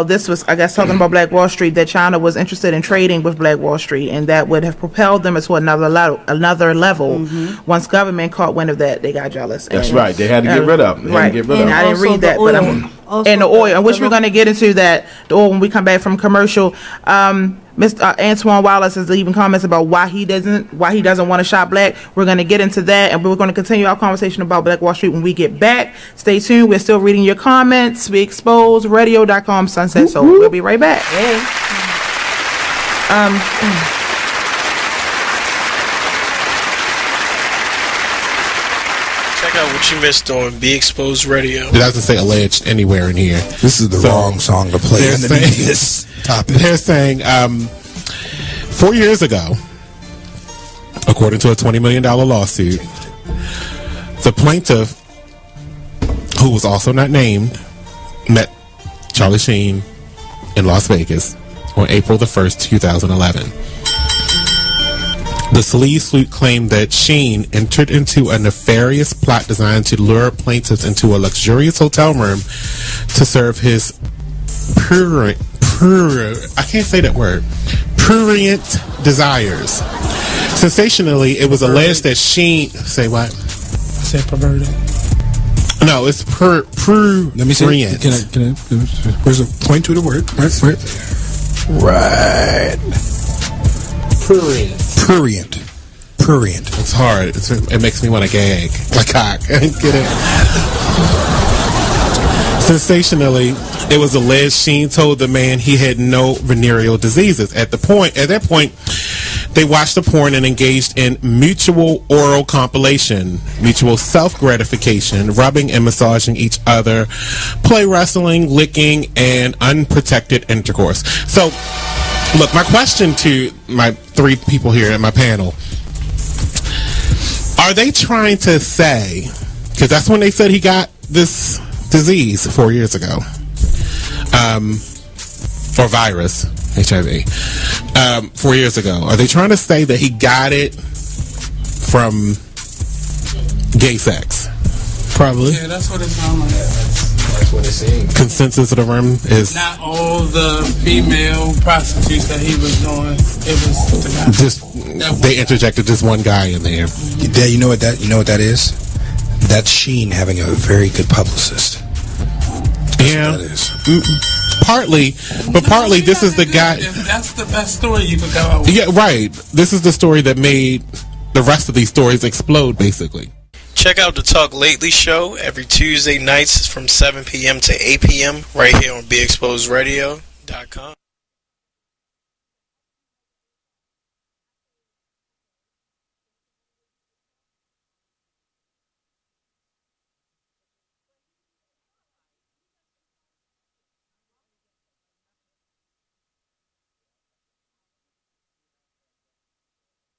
this was, I guess, talking about Black Wall Street, that China was interested in trading with Black Wall Street, and that would have propelled them to another level. Once government caught wind of that, they got jealous. That's right. They had to get rid of them. I didn't read that, but Also and the oil, and which we're going to get into the oil when we come back from commercial. Mr. Antoine Wallace is leaving comments about why he doesn't want to shop black. We're going to get into that, and we're going to continue our conversation about Black Wall Street when we get back. Stay tuned. We're still reading your comments. We expose radio.com Sunset Soul. We'll be right back. Check out what you missed on Be Exposed Radio. It doesn't say alleged anywhere in here. This is the wrong song to play underneath this topic. They're saying 4 years ago, according to a $20 million lawsuit, the plaintiff, who was also not named, met Charlie Sheen in Las Vegas on April the 1st, 2011. The sleeve suit claimed that Sheen entered into a nefarious plot designed to lure plaintiffs into a luxurious hotel room to serve his prurient desires. Sensationally, it was alleged that Sheen... Say what? I said perverted. No, it's prurient. Let me see. Can I where's a point to the word? Right. Prurient. It's hard. It makes me want to gag. Like cock. Get it? Sensationally, it was alleged Sheen told the man he had no venereal diseases. At that point, they watched the porn and engaged in mutual oral compilation, mutual self-gratification, rubbing and massaging each other, play wrestling, licking, and unprotected intercourse. So, look, my question to my three people here at my panel, are they trying to say, because that's when they said he got this disease 4 years ago, or virus, HIV, 4 years ago. Are they trying to say that he got it from gay sex? Probably. Yeah, that's what it sounds like. That's what it seems. Consensus of the room is not all the female prostitutes that he was doing. It was the guy. Just they interjected just one guy in there. Yeah, you know what that is? That's Sheen having a very good publicist. Yeah, partly, but partly this is the guy. That's the best story you could go out with. Yeah, right. This is the story that made the rest of these stories explode, basically. Check out the Talk Lately show every Tuesday nights from 7 p.m. to 8 p.m. right here on BeExposedRadio.com.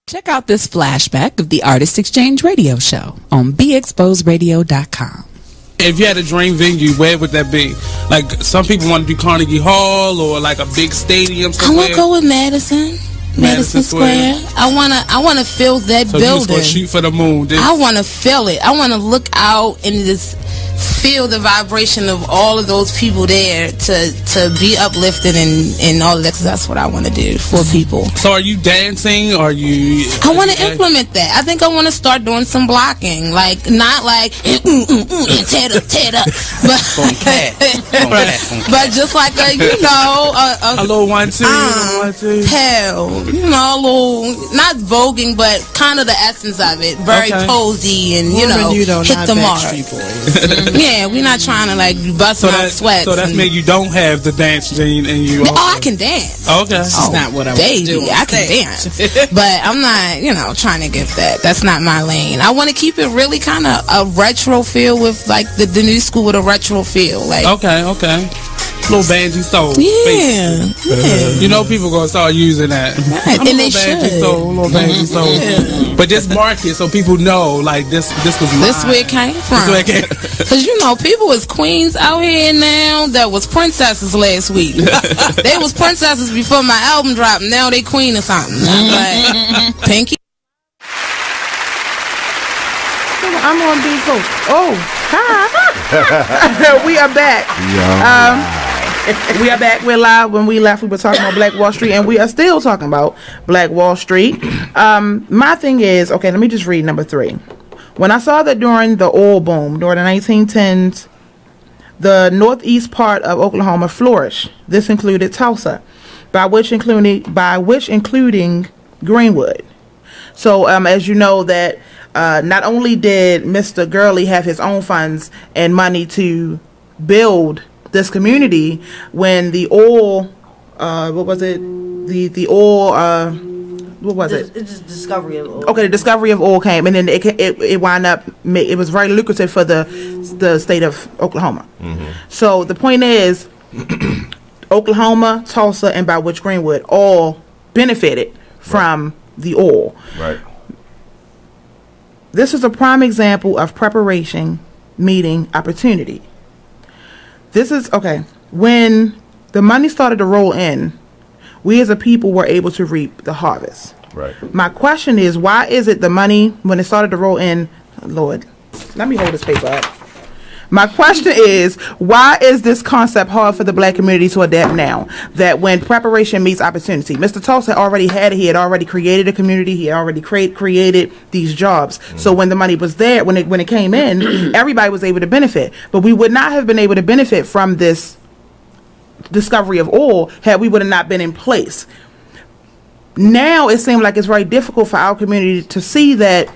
Check out this flashback of the Artist Exchange Radio Show on BeExposedRadio.com. If you had a dream venue, where would that be? Like, some people want to do Carnegie Hall or like a big stadium somewhere. I want to go with Madison Square. I want to feel that so building. You just gonna shoot for the moon. I want to feel it. I want to look out and just feel the vibration of all of those people there to be uplifted and all of that, 'cause that's what I want to do for people. So are you dancing? Or you? I want to implement that. I think I want to start doing some blocking, like not like tear it up, but just like a little 1 2 hell, a little not voguing, but kind of the essence of it. Very posy and hit the mark. Yeah, we're not trying to like bust out sweats. So that's mean you don't have the dance gene and you. I can dance. Okay, that's not what I was doing. I can dance, but I'm not, trying to get that. That's not my lane. I want to keep it really kind of a retro feel with like the new school with a retro feel. Like okay. Little Banji Soul. Yeah. People gonna start using that. Right. And they should. Little Banji Soul. Yeah. But just mark it so people know, like, this was mine. This where it came from. Because, people was queens out here now that was princesses last week. They was princesses before my album dropped. Now they queen or something. Like, Pinky. I'm on these folks. Oh, hi. We are back. We are back. We're live. When we left, we were talking about Black Wall Street, and we are still talking about Black Wall Street. My thing is, okay, let me just read number 3. When I saw that during the oil boom, during the 1910s, the northeast part of Oklahoma flourished. This included Tulsa, by which including Greenwood. So as you know that not only did Mr. Gurley have his own funds and money to build this community, when the oil, what was it? The oil, what was it? It's just discovery of oil. Okay, the discovery of oil came, and then it wound up. It was very lucrative for the state of Oklahoma. Mm-hmm. So the point is, Oklahoma, Tulsa, and by which Greenwood all benefited from the oil. Right. This is a prime example of preparation meeting opportunity. This is okay. When the money started to roll in, we as a people were able to reap the harvest. Right. My question is, why is it the money, when it started to roll in, Lord, let me hold this paper up. My question is, why is this concept hard for the black community to adapt now? That when preparation meets opportunity, Mr. Tulsa already had it. He had already created a community. He had already created these jobs. So when the money was there, when it came in, everybody was able to benefit. But we would not have been able to benefit from this discovery of oil had we would have not been in place. Now it seems like it's very difficult for our community to see that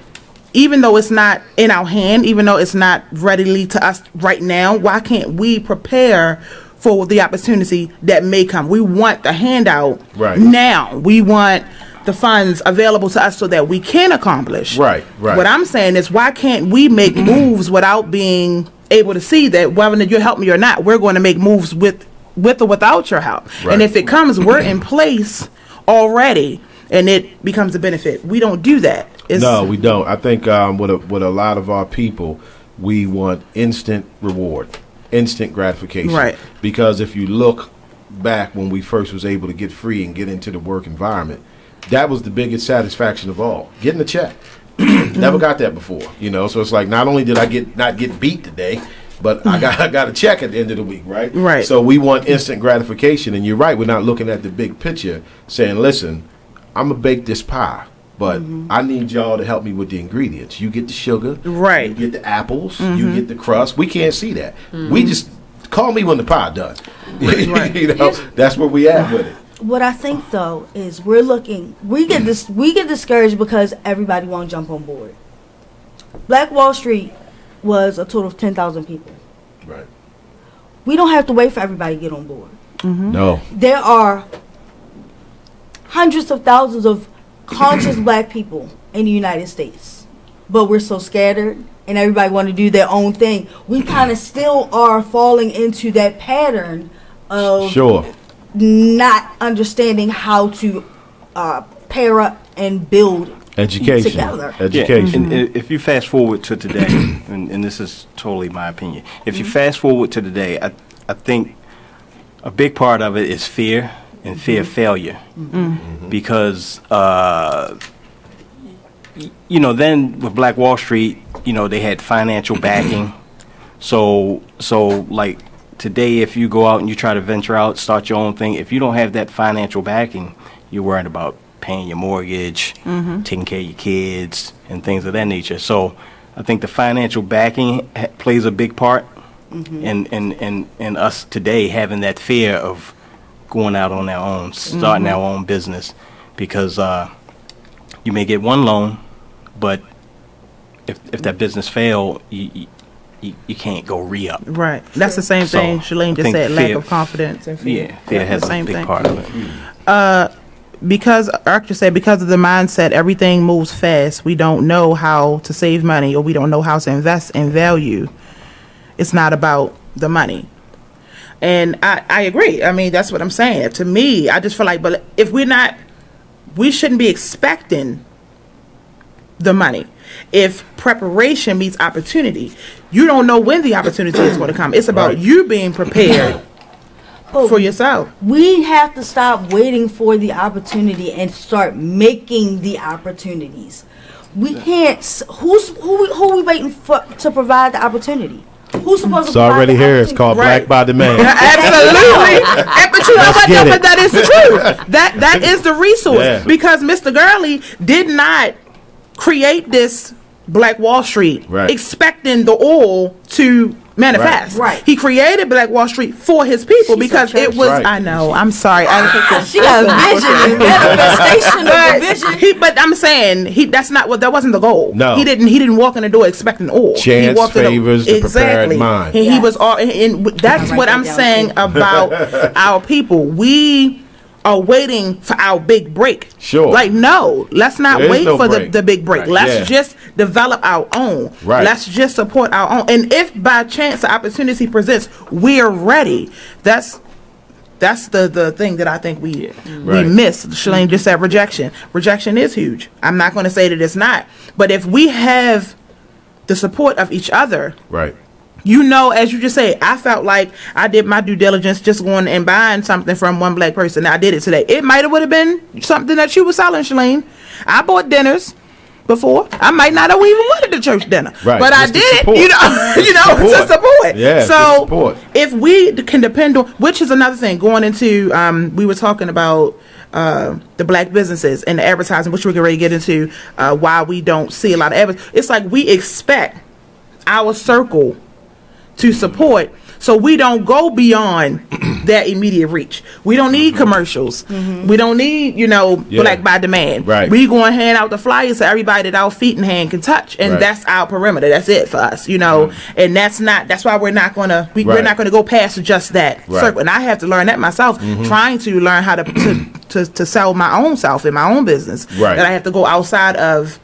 even though it's not in our hand, even though it's not readily to us right now, why can't we prepare for the opportunity that may come? We want the handout now. We want the funds available to us so that we can accomplish. Right. What I'm saying is, why can't we make moves without being able to see that whether you help me or not, we're going to make moves with or without your help. Right. And if it comes, we're in place already, and it becomes a benefit. We don't do that. No, we don't. I think with a lot of our people, we want instant reward, instant gratification. Right. Because if you look back when we first was able to get free and get into the work environment, that was the biggest satisfaction of all, getting a check. Never got that before, you know. So it's like, not only did I not get beat today, but I got a check at the end of the week, right? Right. So we want instant gratification, and you're right. We're not looking at the big picture, saying, listen, I'm gonna bake this pie, but I need y'all to help me with the ingredients. You get the sugar, right? You get the apples, you get the crust. We can't see that. We just call me when the pie done. Right. You know, that's where we at with it. What I think though is we get discouraged because everybody won't jump on board. Black Wall Street was a total of 10,000 people. Right. We don't have to wait for everybody to get on board. No. There are hundreds of thousands of conscious black people in the United States, but we're so scattered and everybody want to do their own thing. We kind of still are falling into that pattern of not understanding how to pair up and build education together. Education. And if you fast forward to today, and this is totally my opinion, if you fast forward to today, I think a big part of it is fear and fear of failure. Because you know, then with Black Wall Street, you know, they had financial backing. So like today, if you go out and you try to venture out, start your own thing, if you don't have that financial backing, you're worried about paying your mortgage, taking care of your kids, and things of that nature. So I think the financial backing plays a big part in us today having that fear of going out on our own, starting our own business, because you may get one loan, but if that business fail, you can't go re-up. Right. That's the same thing Shalene just said, lack of confidence and fear. Yeah, fear has a big part of it. Because Archer said, because of the mindset, everything moves fast. We don't know how to save money, or we don't know how to invest in value. It's not about the money. And I agree. I mean, that's what I'm saying. To me, I just feel like, but if we shouldn't be expecting the money. If preparation meets opportunity, you don't know when the opportunity is going to come. It's about you being prepared for yourself. We have to stop waiting for the opportunity and start making the opportunities. We can't. Who we waiting for to provide the opportunity? Who's supposed to? It's already here. It's called Black by Demand. Absolutely. But you know what? No, but that is the truth. That is the resource, because Mr. Gurley did not create this Black Wall Street expecting the oil to manifest. Right. He created Black Wall Street for his people because it was. Right. I know. I'm sorry. She got vision, manifestation of the vision. But I'm saying that's not what. That wasn't the goal. No. He didn't walk in the door expecting oil. Chance he walked favors the prepared mind. And he was all. And that's what I'm saying about our people. We are waiting for our big break. Sure. Like, no, let's not wait for the big break. Right. Let's just develop our own. Right. Let's just support our own. And if by chance the opportunity presents, we're ready. That's the thing that I think we miss. Shalane just said rejection. Rejection is huge. I'm not going to say that it's not. But if we have the support of each other, right. You know, as you just say, I felt like I did my due diligence just going and buying something from one black person. I did it today. It might have would have been something that you were selling, Shalane. I bought dinners before. I might not have even wanted the church dinner, right. But just I did it. To support. Yeah. So support. If we can depend on, which is another thing, going into, we were talking about the black businesses and the advertising, which we're going to get into. Why we don't see a lot of advertising. It's like we expect our circle to support, so we don't go beyond that immediate reach. We don't need commercials. We don't need, black by demand. Right. We go and hand out the flyers to everybody that our feet and hand can touch, and that's our perimeter. That's it for us, And that's why we're not gonna we're not gonna go past just that circle. And I have to learn that myself, trying to learn how to sell my own self in my own business. That I have to go outside of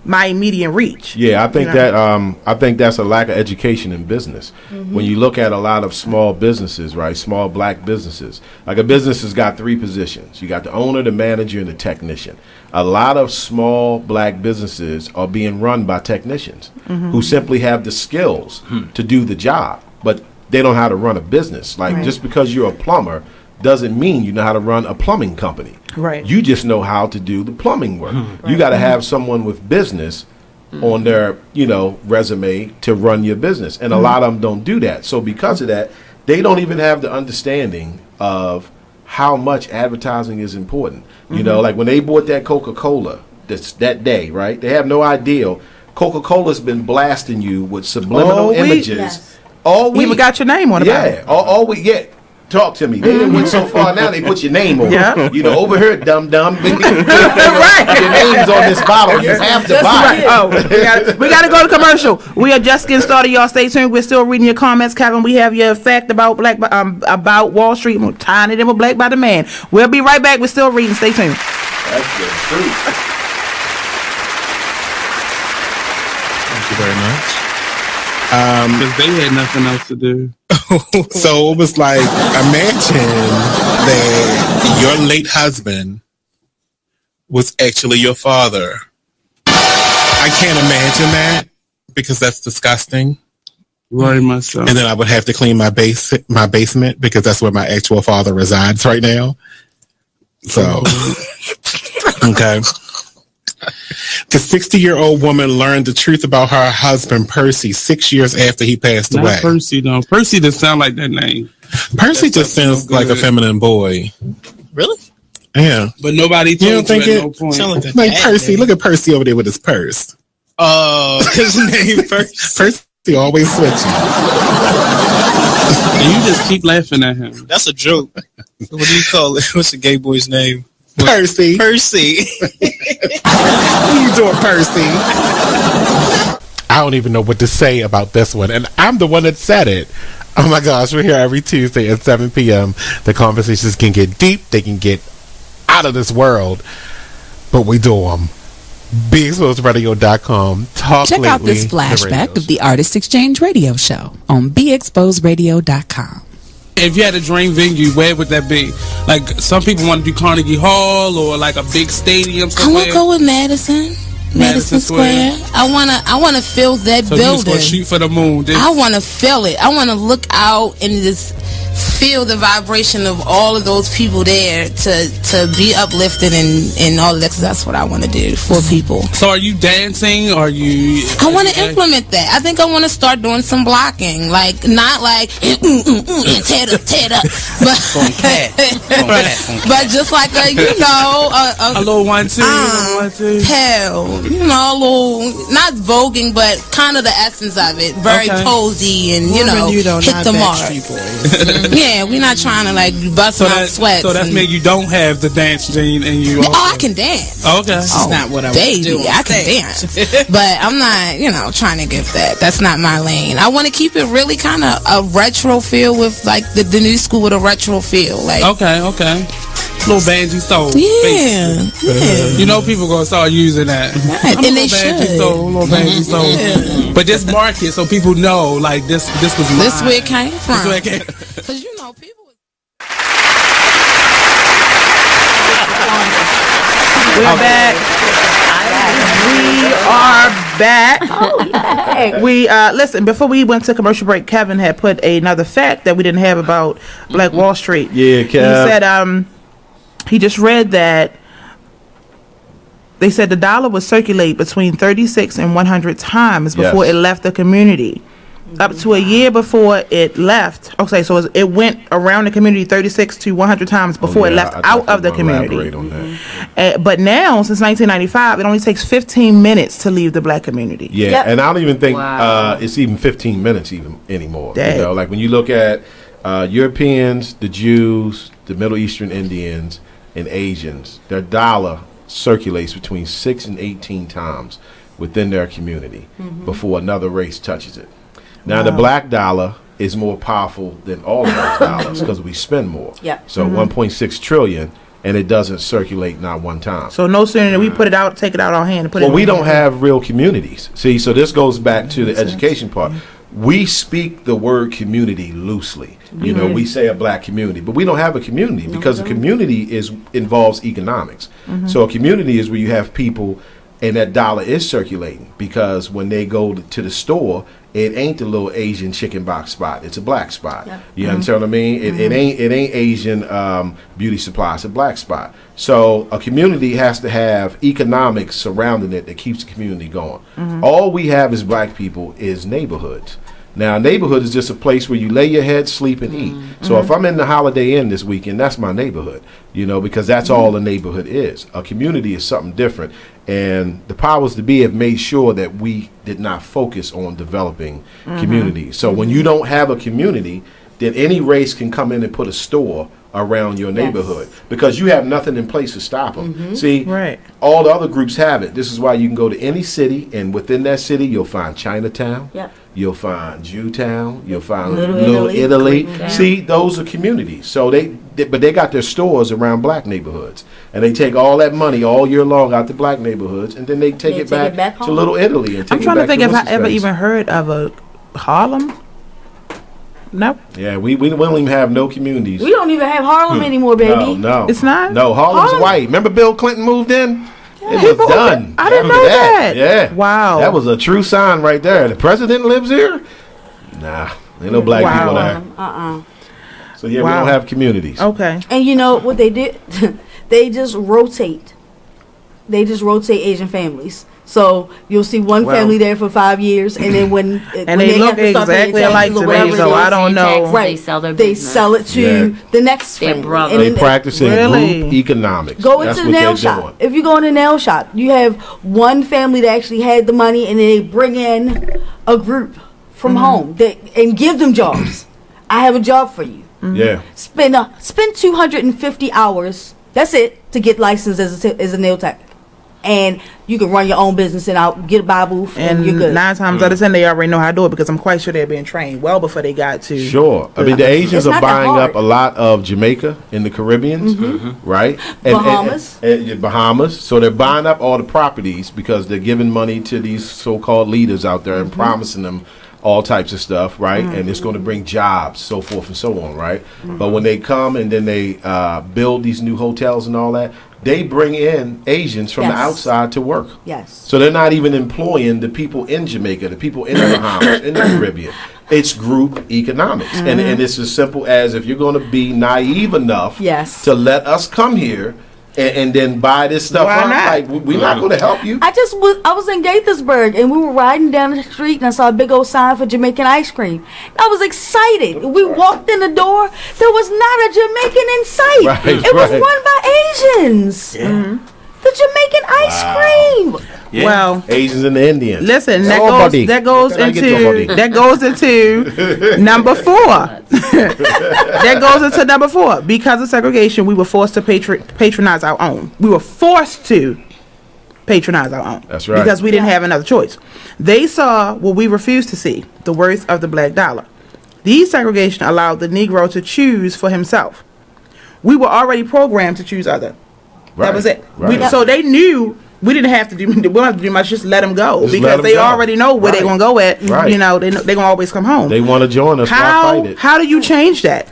my immediate reach. Yeah, I think I think that's a lack of education in business. When you look at a lot of small businesses, right, small black businesses, like a business has got three positions. You got the owner, the manager, and the technician. A lot of small black businesses are being run by technicians who simply have the skills to do the job, but they don't know how to run a business. Like just because you're a plumber doesn't mean you know how to run a plumbing company. Right. You just know how to do the plumbing work. You got to have someone with business on their, resume to run your business. And a lot of them don't do that. So because of that, they don't even have the understanding of how much advertising is important. Like when they bought that Coca-Cola that day, right? They have no idea. Coca-Cola's been blasting you with subliminal images all week. Even got your name on it. Yeah, all week. Yeah. Talk to me. They didn't went so far now they put your name on it. Over here, dumb. Your name's on this bottle. You have to buy it. Oh, we got to go to commercial. We are just getting started, y'all. Stay tuned. We're still reading your comments, Kevin. We have your fact about about Wall Street. We're tying it in with Black by the Man. We'll be right back. We're still reading. Stay tuned. That's the truth. Thank you very much. Because they had nothing else to do. So it was like, imagine that your late husband was actually your father. I can't imagine that because that's disgusting. Very much so. And then I would have to clean my basement because that's where my actual father resides right now. So, okay. The 60-year-old woman learned the truth about her husband, Percy, 6 years after he passed away. Percy, though. Percy doesn't sound like that name. Percy just sounds like a feminine boy. Really? Yeah. But nobody told you at no point. Sound like Like Percy. Look at Percy over there with his purse. Oh, his name Percy. Percy always switching. And you just keep laughing at him. That's a joke. What do you call it? What's the gay boy's name? Percy. Percy. What are you doing, Percy? I don't even know what to say about this one. And I'm the one that said it. Oh my gosh, we're here every Tuesday at 7 p.m. The conversations can get deep. They can get out of this world. But we do them. BeExposedRadio.com. Check out this flashback of the Artist Exchange Radio Show on BeExposedRadio.com. If you had a dream venue, where would that be? Like, some people want to do Carnegie Hall or like a big stadium somewhere. I want to go with Madison Square. I wanna feel that so building. You just gonna shoot for the moon. I want to feel it. I want to look out and just feel the vibration of all of those people there to be uplifted and all of that, because that's what I want to do for people. So are you dancing? Are you? I want to implement that. I think I want to start doing some blocking, like not like tear it up, but but just like a little 1-2, hell, a little not voguing, but kind of the essence of it, very posy and hit the mark. Yeah, we're not trying to like bust out sweats. So that's mean you don't have the dance gene and you. I can dance. Okay, that's not what I was doing. I can dance, but I'm not, trying to get that. That's not my lane. I want to keep it really kind of a retro feel with like the new school with a retro feel. Like okay. Little Banji soul. Yeah. People gonna start using that. Right. And they should. Little Banji soul. Yeah. But just mark it so people know, like this was mine. This where it came from. This where it came. Because people. We're back. We are back. We listen. Before we went to commercial break, Kevin had put another fact that we didn't have about Black Wall Street. Yeah, Kev. He said he just read that they said the dollar would circulate between 36 and 100 times before it left the community. Up to a year before it left. Okay, so it went around the community 36 to 100 times before it left out of the community. But now, since 1995, it only takes 15 minutes to leave the black community. Yeah, and I don't even think it's even 15 minutes anymore. Like when you look at Europeans, the Jews, the Middle Eastern Indians, and Asians, their dollar circulates between 6 and 18 times within their community before another race touches it. Now, the black dollar is more powerful than all of those dollars because we spend more. So 1.6 trillion, and it doesn't circulate not one time. So no sooner than we put it out, take it out our hand, and put it. Well, we don't have real communities. See, so this goes back to the education part. We speak the word community loosely. We say a black community, but we don't have a community because a community involves economics. So a community is where you have people, and that dollar is circulating because when they go to the store, it ain't the little Asian chicken box spot. It's a black spot. You understand what I mean? It ain't Asian beauty supply. It's a black spot. So a community has to have economics surrounding it that keeps the community going. All we have as black people is neighborhoods. Now, a neighborhood is just a place where you lay your head, sleep, and eat. So if I'm in the Holiday Inn this weekend, that's my neighborhood, because that's all a neighborhood is. A community is something different. And the powers that be have made sure that we did not focus on developing communities. So when you don't have a community, then any race can come in and put a store around your neighborhood because you have nothing in place to stop them. See, all the other groups have it. This is why you can go to any city, and within that city, you'll find Chinatown. You'll find Jewtown. You'll find Little Italy. See, those are communities. So but they got their stores around black neighborhoods, and they take all that money all year long out to black neighborhoods, and then they take it back to Little Italy. And take I'm trying to think if I ever even heard of a Harlem. No. Yeah, we don't even have no communities. We don't even have Harlem anymore, baby. No, it's not. No, Harlem's white. Remember Bill Clinton moved in? It was done. I didn't know that. Yeah. Wow. That was a true sign right there. The president lives here? Nah, ain't no black people there. So yeah, we don't have communities. Okay. And you know what they did? They just rotate. Asian families. So you'll see one family there for 5 years, and then when they look exactly alike to me, so I don't know. Right, they sell it to the next family. They practicing group economics. Go into the nail shop. If you go in the nail shop, you have one family that actually had the money, and they bring in a group from home and give them jobs. I have a job for you. Yeah. Spend 250 hours. That's it to get licensed as a nail tech. And you can run your own business and out get a buy booth and you're good. 9 times out of 10 they already know how to do it because I'm quite sure they're being trained well before they got to. Sure. I mean the Asians are buying up a lot of Jamaica in the Caribbean, right? Bahamas. And Bahamas. So they're buying up all the properties because they're giving money to these so-called leaders out there and promising them all types of stuff, right? And it's going to bring jobs, so forth and so on, right? But when they come and then they build these new hotels and all that, they bring in Asians from the outside to work. Yes. So they're not even employing the people in Jamaica, the people in the Bahamas, in the Caribbean. It's group economics. And it's as simple as if you're going to be naive enough to let us come here and then buy this stuff up, like we're not going to help you. I was in Gaithersburg and we were riding down the street and I saw a big old sign for Jamaican ice cream. I was excited. We walked in the door. There was not a Jamaican in sight. It was run by Asians. The Jamaican ice cream. Yeah. Well, Asians and the Indians. Listen, that goes into number 4. That goes into number 4. Because of segregation, we were forced to patronize our own. We were forced to patronize our own. That's right. Because we didn't have another choice. They saw what we refused to see: the worth of the black dollar. These segregation allowed the Negro to choose for himself. We were already programmed to choose other. That was it. So they knew we didn't have to do. We don't have to do much. Just let them go because they already know where they're gonna go at. You know, they're gonna always come home. They want to join us. Why fight it? How do you change that?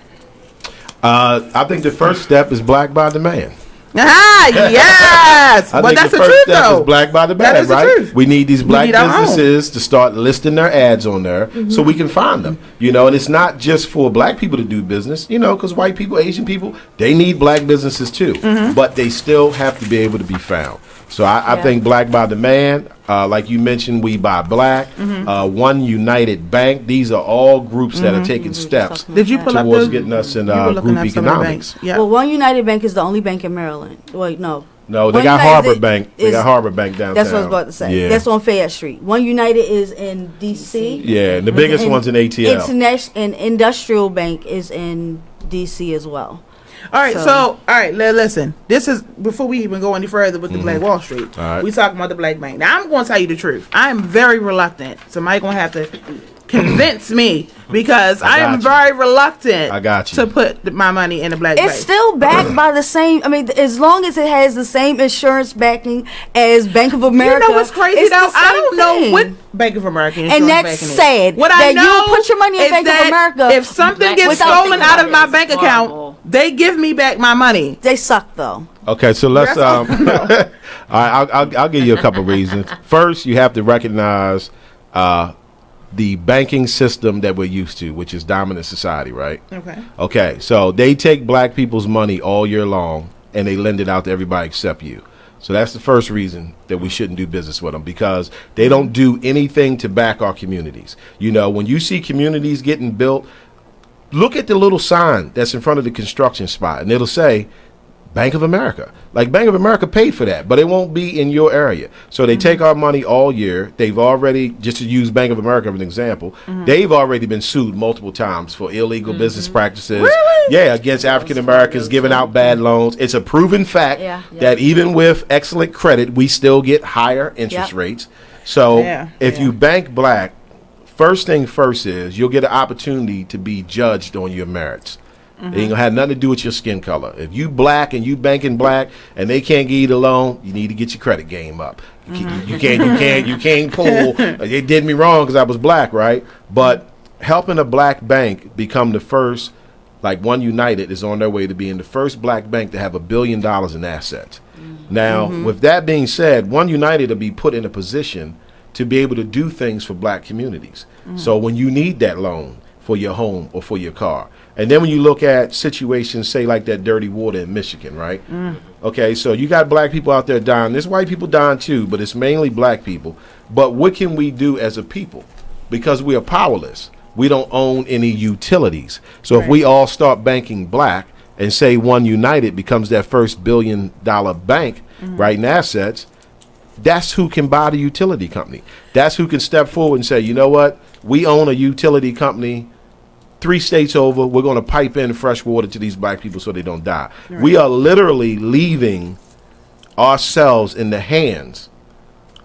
I think the first step is black by demand. Yes. But that's the truth, though. Is black by the band, right? Truth. We need these black businesses to start listing their ads on there so we can find them. You know, and it's not just for black people to do business, you know, because white people, Asian people, they need black businesses too. But they still have to be able to be found. So I think black by demand, like you mentioned, we buy black, One United Bank. These are all groups that are taking steps towards getting us in group economics. Well, One United Bank is the only bank in Maryland. Wait, no. No, they got Harbor Bank. They got Harbor Bank downtown. That's what I was about to say. Yeah. That's on Fayette Street. One United is in D.C. Yeah, and the biggest one's in ATL. And Industrial Bank is in D.C. as well. All right, so listen. This is before we even go any further with the Black Wall Street. We talking about the Black Bank. Now I'm going to tell you the truth. I am very reluctant. Somebody going to have to convince me because I am very reluctant. To put my money in the Black Bank. It's still backed by the same. I mean, as long as it has the same insurance backing as Bank of America. You know what's crazy though? I don't know what Bank of America insurance and that's backing sad. Is. What I know you put your money in Bank of America. If something gets stolen out of my bank account, they give me back my money. They suck though. Okay, so let's. All right, I'll give you a couple reasons. First, you have to recognize the banking system that we're used to, which is dominant society, right? Okay, so they take black people's money all year long and they lend it out to everybody except you. So that's the first reason that we shouldn't do business with them, because they don't do anything to back our communities. You know, when you see communities getting built, look at the little sign that's in front of the construction spot, and it'll say Bank of America. Like, Bank of America paid for that, but it won't be in your area. So they take our money all year. They've already, just to use Bank of America as an example, they've already been sued multiple times for illegal business practices. Really? Yeah, against African Americans giving out bad loans. It's a proven fact that even with excellent credit, we still get higher interest rates. So if you bank black, first thing first is you'll get an opportunity to be judged on your merits. It ain't gonna have nothing to do with your skin color. If you black and you banking black and they can't give you the loan, you need to get your credit game up. You can't pull. They did me wrong because I was black, right? But helping a black bank become the first, like One United is on their way to being the first black bank to have $1 billion in assets. Now, with that being said, One United will be put in a position to be able to do things for black communities. So when you need that loan for your home or for your car. And then when you look at situations, say like that dirty water in Michigan, right? Okay, so you got black people out there dying. There's white people dying too, but it's mainly black people. But what can we do as a people? Because we are powerless. We don't own any utilities. So if we all start banking black and say One United becomes that first $1 billion bank, right, in assets, that's who can buy the utility company. That's who can step forward and say, you know what? We own a utility company 3 states over. We're going to pipe in fresh water to these black people so they don't die. We are literally leaving ourselves in the hands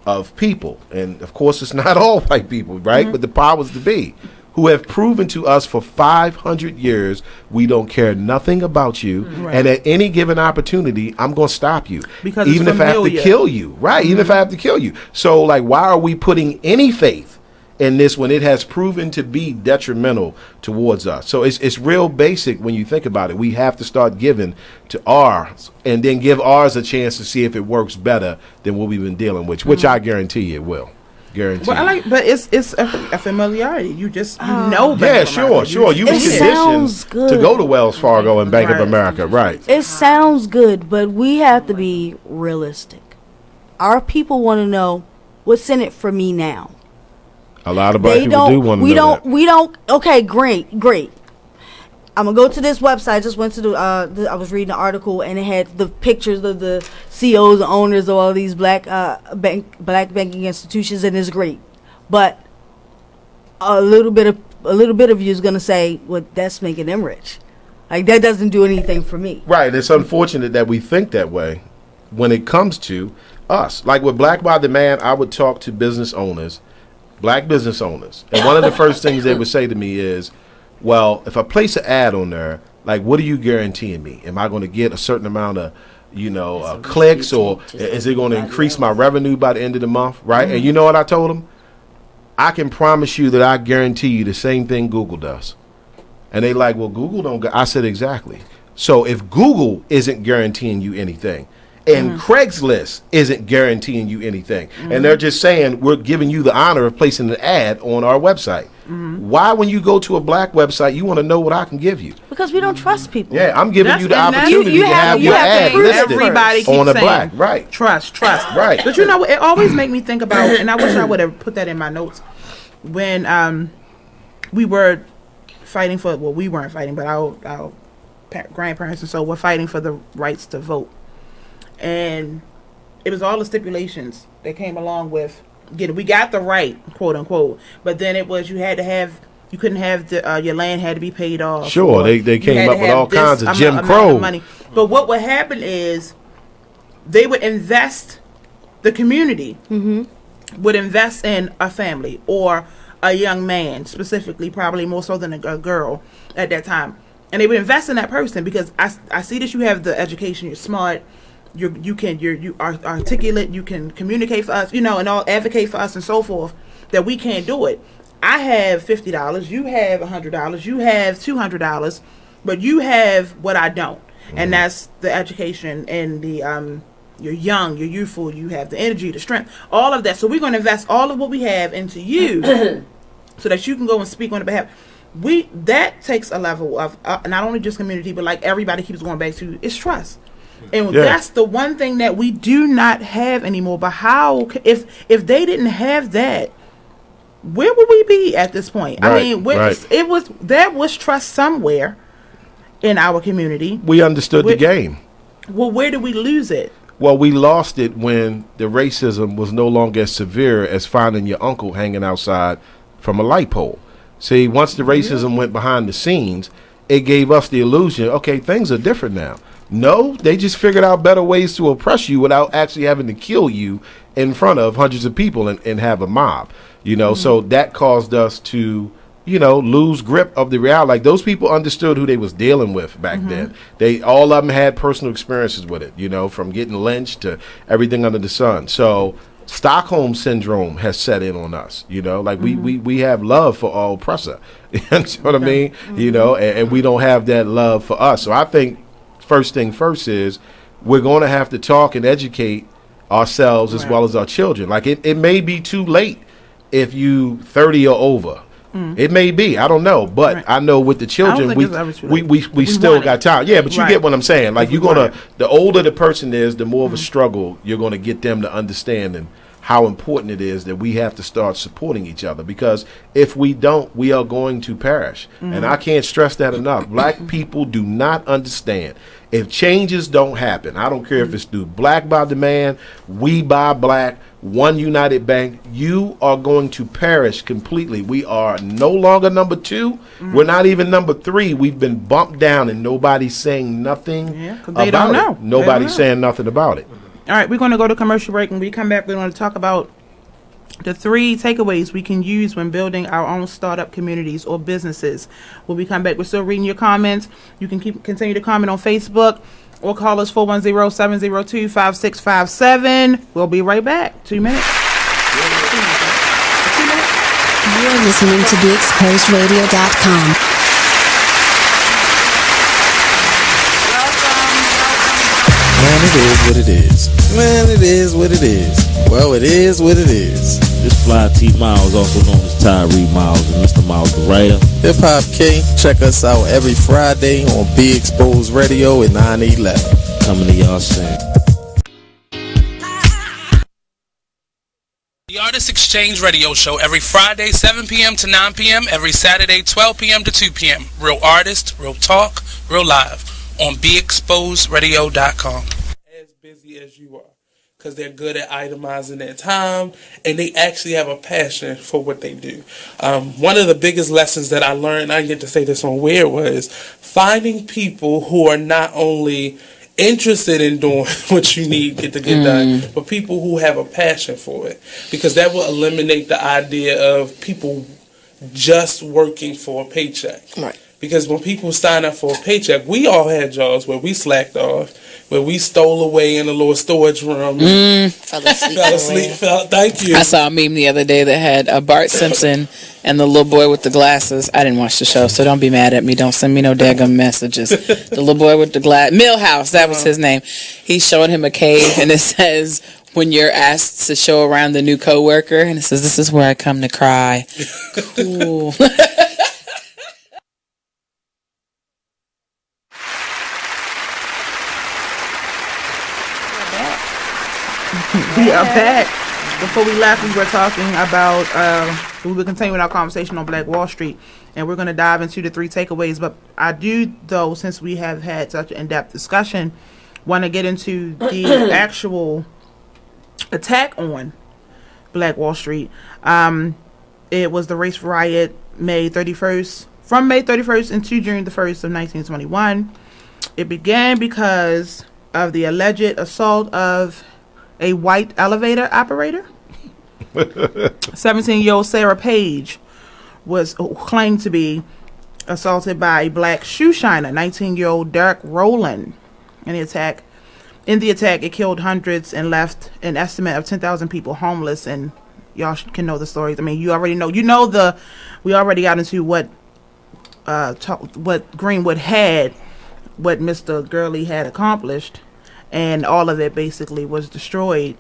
of people. And, of course, it's not all white people, right? But the powers to be, who have proven to us for 500 years, we don't care nothing about you. And at any given opportunity, I'm going to stop you. Because even if I have to kill you. Right, even if I have to kill you. So, like, why are we putting any faith in this when it has proven to be detrimental towards us? So it's real basic when you think about it. We have to start giving to ours and then give ours a chance to see if it works better than what we've been dealing with, which I guarantee you it will. guarantee. But it's a familiarity. You just know. Yeah, sure. You were conditioned to go to Wells Fargo and Bank of America, right? It sounds good, but we have to be realistic. Our people want to know what's in it for me now. A lot of black people do want to know that. We don't. Okay, great. I'm gonna go to this website. I just went to I was reading an article and it had the pictures of the CEOs and owners of all these black banking institutions, and it's great. But a little bit of you is gonna say, "Well, that's making them rich." Like that doesn't do anything for me. Right. It's unfortunate that we think that way when it comes to us. Like with Black by Demand, I would talk to business owners, black business owners, and one of the first things they would say to me is, well, if I place an ad on there, like, what are you guaranteeing me? Am I going to get a certain amount of, clicks, or is it going to increase my revenue by the end of the month, right? Mm-hmm. And you know what I told them? I can promise you that I guarantee you the same thing Google does. And they like, well, Google don't. I said, exactly. So if Google isn't guaranteeing you anything, and Craigslist isn't guaranteeing you anything, and they're just saying we're giving you the honor of placing an ad on our website. Why, when you go to a black website, you want to know what I can give you? Because we don't trust people. Yeah, I'm giving you the opportunity to have your ad listed on a black. Right. Trust. Right. But it always make me think about, and I wish I would have put that in my notes, when we were fighting for, well, we weren't fighting, but our grandparents and so were fighting for the rights to vote. And it was all the stipulations that came along with we got the right, quote unquote, but then it was you couldn't have your land had to be paid off. Sure, they came up with all kinds of Jim Crow money. But what would happen is they would invest, the community would invest in a family or a young man, specifically, probably more so than a girl at that time, and they would invest in that person because I see that you have the education, you're smart. You are articulate, you can communicate for us, and all advocate for us and so forth, that we can't do it. I have $50, you have $100, you have $200, but you have what I don't. And that's the education and the you're young, you're youthful, you have the energy, the strength, all of that. So we're going to invest all of what we have into you so that you can go and speak on the behalf. That takes a level of not only just community, but like everybody keeps going back to, it's trust. And that's the one thing that we do not have anymore. But how, if they didn't have that, where would we be at this point? Right, I mean, there was trust somewhere in our community. We understood the game. Well, where did we lose it? Well, we lost it when the racism was no longer as severe as finding your uncle hanging outside from a light pole. See, once the racism went behind the scenes, it gave us the illusion, okay, things are different now. No, they just figured out better ways to oppress you without actually having to kill you in front of hundreds of people and have a mob, So that caused us to, lose grip of the reality. Like, those people understood who they was dealing with back then. All of them had personal experiences with it, from getting lynched to everything under the sun. So Stockholm syndrome has set in on us, like we have love for our oppressor. You know what I mean? And we don't have that love for us. So I think first thing first is we're going to have to talk and educate ourselves as well as our children. Like it may be too late if you 30 or over. It may be. I don't know. But I know with the children, we still got time. Yeah, but you get what I'm saying. Like the older the person is, the more of a struggle you're going to get them to understand and how important it is that we have to start supporting each other, because if we don't, we are going to perish. And I can't stress that enough. Black people do not understand. If changes don't happen, I don't care if it's through Black by Demand, We Buy Black, One United Bank, you are going to perish completely. We are no longer number 2. We're not even number 3. We've been bumped down and nobody's saying nothing about don't know. it. Nobody's saying nothing about it. All right, we're going to go to commercial break. When we come back, we're going to talk about the 3 takeaways we can use when building our own startup communities or businesses. When we come back, we're still reading your comments. You can continue to comment on Facebook or call us 410-702-5657. We'll be right back. 2 minutes. You're listening to BeExposedRadio.com. Man, it is what it is. Man, it is what it is. Well, it is what it is. This fly T Miles, also known as Tyree Miles, and Mr. Miles the writer. Hip Hop King, check us out every Friday on Be Exposed Radio at 9/11. Coming to y'all soon. The Artist Exchange Radio Show every Friday, 7 p.m. to 9 p.m. Every Saturday, 12 p.m. to 2 p.m. Real artist, real talk, real live on BeExposedRadio.com. As busy as you are, because they're good at itemizing their time, and they actually have a passion for what they do. One of the biggest lessons that I learned, I get to say this on Weird, was finding people who are not only interested in doing what you need to get done, but people who have a passion for it, because that will eliminate the idea of people just working for a paycheck. Right. Because when people sign up for a paycheck, we all had jobs where we slacked off, where we stole away in a little storage room. Fell asleep. Thank you. I saw a meme the other day that had Bart Simpson and the little boy with the glasses. I didn't watch the show, so don't be mad at me. Don't send me no daggum messages. The little boy with the glass, Millhouse, that was his name. He's showing him a cave, and it says, when you're asked to show around the new coworker, and it says, this is where I come to cry. Cool. We are back. Before we left, we were talking about, we were continuing our conversation on Black Wall Street, and we're going to dive into the 3 takeaways. But I do, though, since we have had such an in-depth discussion, want to get into the actual attack on Black Wall Street. It was the race riot from May 31st into June the 1st of 1921. It began because of the alleged assault of a white elevator operator. 17-year-old Sarah Page was claimed to be assaulted by a black shoe shiner, 19-year-old Derek Rowland. In the attack, it killed hundreds and left an estimate of 10,000 people homeless. And y'all can know the stories. I mean, you already know. We already got into what Greenwood had, what Mr. Gurley had accomplished. And all of it basically was destroyed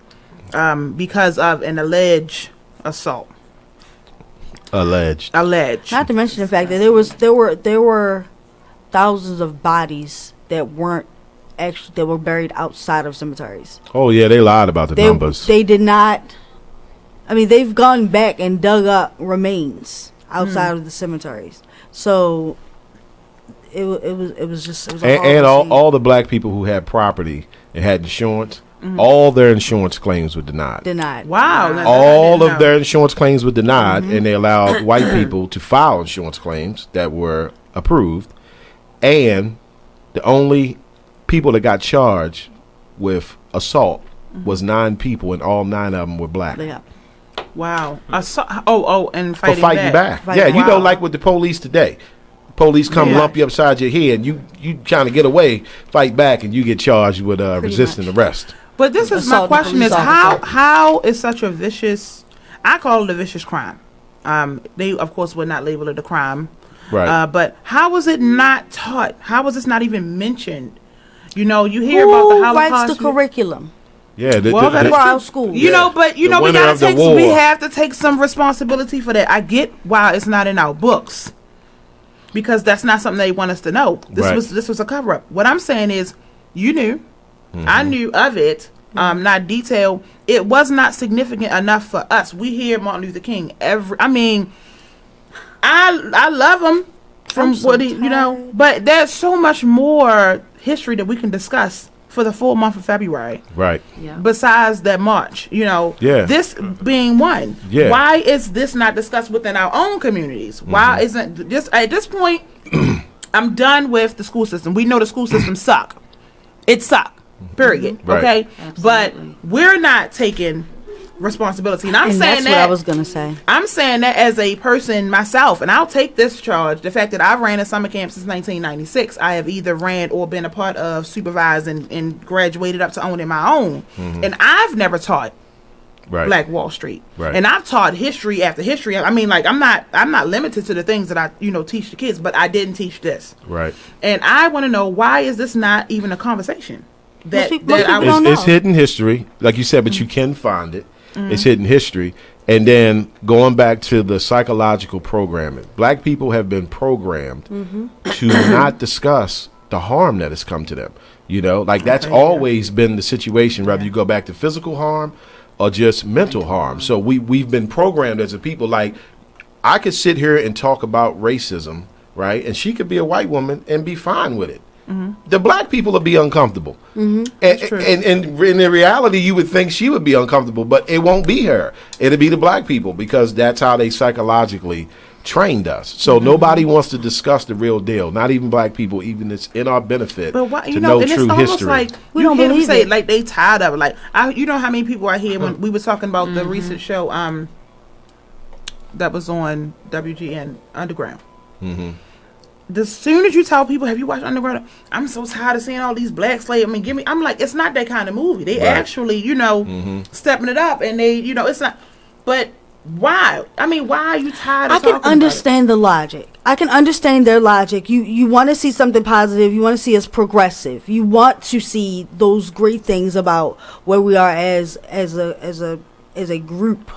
because of an alleged assault. Alleged. Not to mention the fact that there were thousands of bodies that were buried outside of cemeteries. Oh yeah, they lied about the numbers. They did not. I mean, they've gone back and dug up remains outside of the cemeteries. So it was and all the black people who had property and had insurance, all their insurance claims were denied. Wow. All of their insurance claims were denied, and they allowed white people to file insurance claims that were approved. And the only people that got charged with assault was 9 people, and all 9 of them were black. Yeah. Wow. And for fighting back. Yeah, you know, like with the police today. Police come lump you upside your head, and you trying to get away, fight back, and you get charged with resisting arrest. But this is my question: is how is such a vicious? I call it a vicious crime. They of course would not label it a crime, right? But how was it not taught? How was this not even mentioned? You know, you hear about the Holocaust. Who writes the curriculum? Yeah, that's for our school. You know, but we have to take some responsibility for that. I get why it's not in our books. Because that's not something they want us to know. This was a cover up. What I'm saying is, you knew, I knew of it, not detailed. It was not significant enough for us. We hear Martin Luther King I love him from what he, but there's so much more history that we can discuss for the full month of February. Right. Yeah. Besides that march, this being one. Yeah. Why is this not discussed within our own communities? Why isn't just at this point? I'm done with the school system. We know the school system suck. It suck. Period. Right. Okay. Absolutely. But we're not taking responsibility, and that's what I was gonna say. I'm saying that as a person myself, and I'll take this charge. The fact that I've ran a summer camp since 1996, I have either ran or been a part of, supervised, and graduated up to owning my own. And I've never taught Black Wall Street, and I've taught history after history. I mean, like I'm not limited to the things that I teach the kids, but I didn't teach this. Right. And I want to know, why is this not even a conversation? It's hidden history, like you said, but you can find it. It's hidden history. And then going back to the psychological programming, black people have been programmed to not discuss the harm that has come to them. You know, like that's always been the situation, whether you go back to physical harm or just mental harm. So we've been programmed as a people. Like, I could sit here and talk about racism, right? And she could be a white woman and be fine with it. The black people will be uncomfortable. And in the reality, you would think she would be uncomfortable, but it won't be her. It'll be the black people, because that's how they psychologically trained us. So nobody wants to discuss the real deal, not even black people, even it's in our benefit to know and true it's almost history. like we don't believe say it. Like they tired of it. Like you know how many people I hear when we were talking about the recent show that was on WGN Underground. As soon as you tell people, have you watched Underground? I'm so tired of seeing all these black slaves. I mean, I'm like, it's not that kind of movie. They actually, you know, stepping it up, and they, you know, it's not. But why? I mean, why are you tired of I can understand the logic. I can understand their logic. You want to see something positive. You want to see us progressive. You want to see those great things about where we are as a group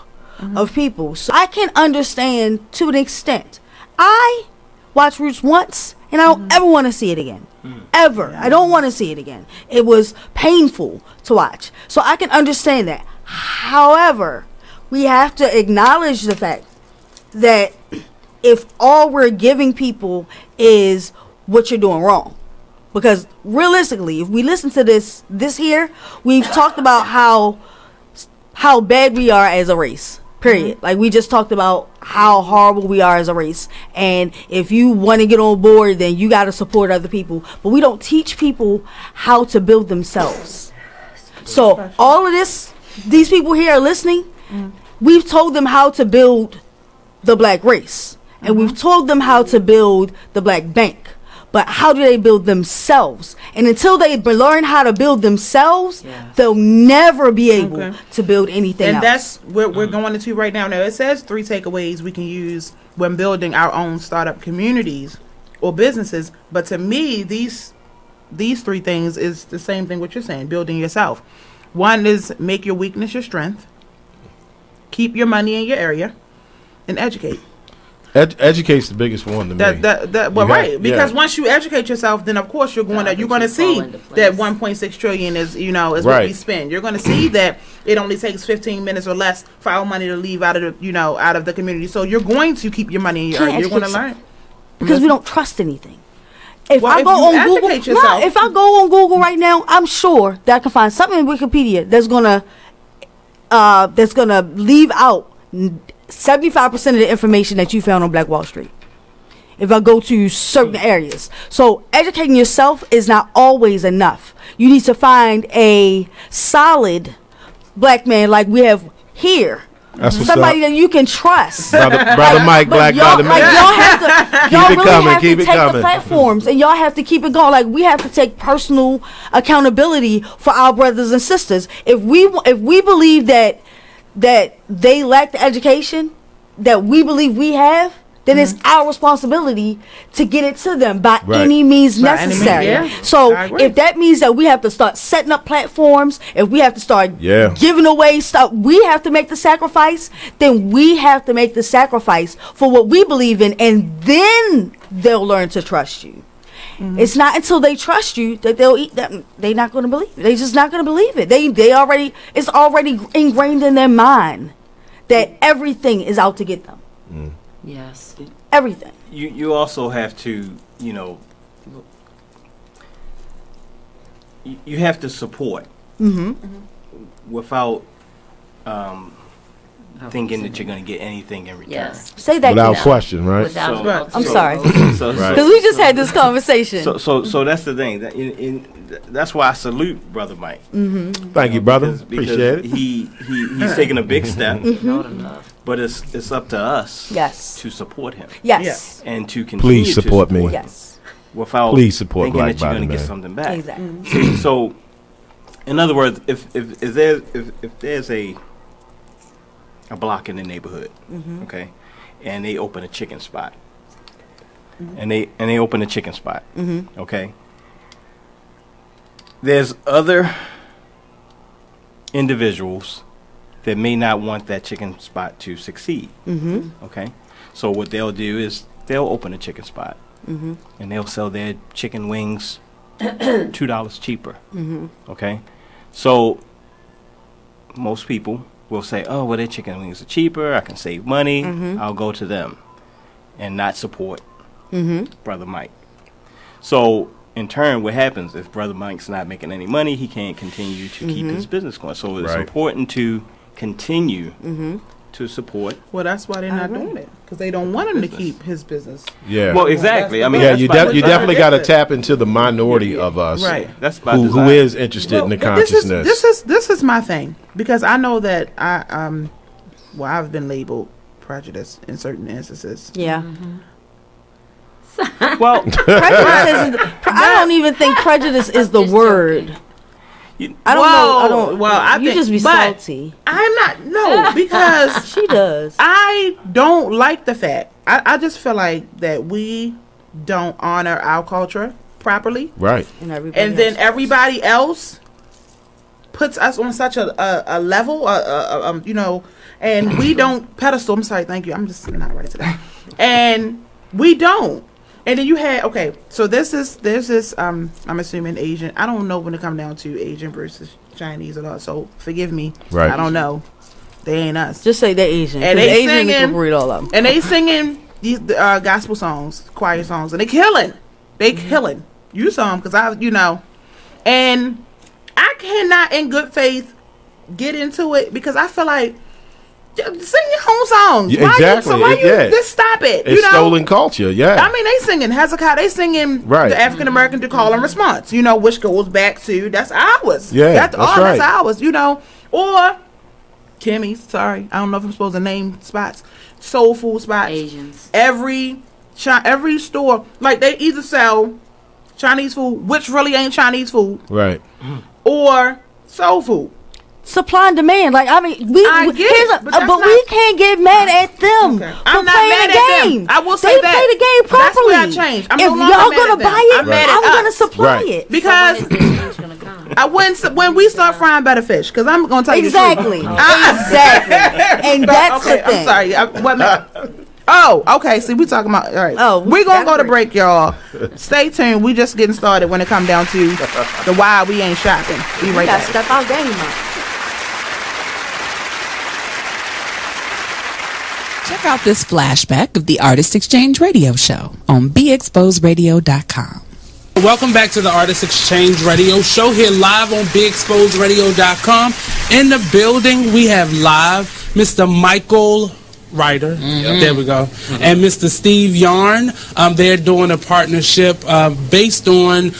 of people. So I can understand to an extent. I watched Roots once, and I don't ever want to see it again. Ever. I don't want to see it again. It was painful to watch. So I can understand that. However, we have to acknowledge the fact that if all we're giving people is what you're doing wrong, because realistically, if we listen to this here, we've talked about how bad we are as a race. Period. Like, we just talked about how horrible we are as a race. And if you want to get on board, then you got to support other people. But we don't teach people how to build themselves. So all of this, these people here are listening. We've told them how to build the black race. And we've told them how to build the black bank. But how do they build themselves? And until they learn how to build themselves, they'll never be able to build anything else. And that's what we're going into right now. Now, it says 3 takeaways we can use when building our own startup communities or businesses. But to me, these 3 things is the same thing what you're saying, building yourself. One is make your weakness your strength, keep your money in your area, and educate. Educate's the biggest one to me. Because once you educate yourself, then of course you're going to see that 1.6 trillion is what we spend. You're going to see that it only takes 15 minutes or less for our money to leave out of the community. So you're going to keep your money in your area. You're going to learn because we don't trust anything. If I go on Google right now, I'm sure that I can find something in Wikipedia that's gonna leave out 75% of the information that you found on Black Wall Street. If I go to certain areas. So educating yourself is not always enough. You need to find a solid black man like we have here. Somebody that you can trust. Brother Mike, Black Brother Mike. Y'all have to take the platforms, and y'all have to keep it going. Like, we have to take personal accountability for our brothers and sisters. If we believe that they lack the education that we believe we have, then it's our responsibility to get it to them by any means necessary. So if that means that we have to start setting up platforms, if we have to start giving away stuff, we have to make the sacrifice, then we have to make the sacrifice for what we believe in, and then they'll learn to trust you. It's not until they trust you that they'll eat that. They're not going to believe it. They're just not going to believe it. It's already ingrained in their mind that everything is out to get them. Yes. Everything. You also have to, you have to support without thinking that you're going to get anything in return. Yes. Say that without question, right? I'm sorry. Because we just had this conversation. So that's the thing. That's why I salute Brother Mike. Thank you, brother. Appreciate it. He's taking a big step. But it's up to us to support him. Yes. And to continue Please support me. Yes. Without Please support thinking Black that you're going to Body get Man. something back. Exactly. So, in other words, if there's a block in the neighborhood, okay, and they open a chicken spot, and they open a chicken spot, okay, there's other individuals that may not want that chicken spot to succeed. Okay, so what they'll do is they'll open a chicken spot, and they'll sell their chicken wings $2 cheaper. Okay, so most people will say, "Oh, well, their chicken wings are cheaper. I can save money. I'll go to them," and not support Brother Mike. So in turn, what happens if Brother Mike's not making any money? He can't continue to keep his business going. So it's important to continue to support. Well, that's why they're not doing it, because they don't want him to keep his business. Yeah. Well, exactly. I mean, yeah, you definitely got to tap into the minority of us, right? That's who is interested in the consciousness. This is my thing, because I know that I've been labeled prejudiced in certain instances. Yeah. Well, prejudice I don't even think prejudice is the word. I don't know. I don't. Well, I you think, just be salty. I'm not. No, because she does. I don't like the fact. I just feel like that we don't honor our culture properly, right? And then everybody else puts us on such a level, you know, and we don't pedestal. I'm sorry, thank you. I'm just not ready today, and we don't. And then you had, okay, so there's this I'm assuming Asian. I don't know when it comes down to Asian versus Chinese or not, so forgive me. Right. I don't know. They ain't us. Just say they're Asian. And they Asian singing, read all of them. and they singing these gospel songs, choir songs, and they killing. They killing. You saw them, because you know. And I cannot in good faith get into it, because I feel like, sing your own songs. Yeah, exactly. Why you just stop it? It's stolen culture. Yeah. I mean, they singing Hezekiah. They singing the African American to call and response. You know, which goes back to that's ours. Yeah, that's right. That's ours. You know, or Kimmy. Sorry, I don't know if I'm supposed to name spots. Soul food spots. Asians. Every store, like, they either sell Chinese food, which really ain't Chinese food, right, or soul food. Supply and demand. Like, I mean, we can't get mad at them. Okay. I'm not mad at them. I will say they that. play the game properly. That's where I changed. If y'all gonna buy it, I'm gonna supply it. Because I wouldn't, when we start frying better fish, because I'm gonna tell you exactly. Exactly. And that's the thing. I'm sorry. Oh, okay. See, we talking about, all right. Oh, we're gonna go to break, y'all. Stay tuned. We just getting started when it comes down to the why we ain't shopping. Be right back. Step out game up. Check out this flashback of the Artist Exchange Radio Show on BeExposedRadio.com. Welcome back to the Artist Exchange Radio Show, here live on BeExposedRadio.com. In the building, we have live Mr. Michael Ryder. There we go. And Mr. Steve Yarn. They're doing a partnership based on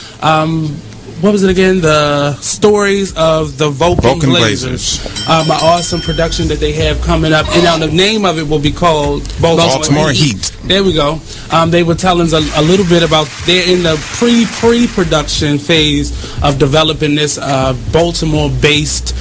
what was it again? The stories of the Vulcan Blazers. An awesome production that they have coming up. And now the name of it will be called Baltimore Heat. There we go. They were telling us a little bit about, they're in the pre-production phase of developing this Baltimore-based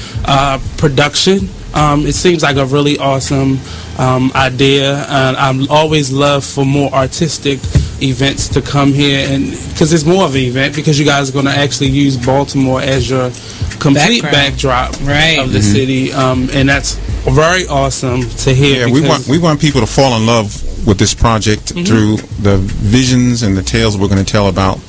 production. It seems like a really awesome idea. I always love for more artistic events to come here, and because it's more of an event, because you guys are going to actually use Baltimore as your complete backdrop of the city, and that's very awesome to hear. Yeah, we want people to fall in love with this project through the visions and the tales we're going to tell about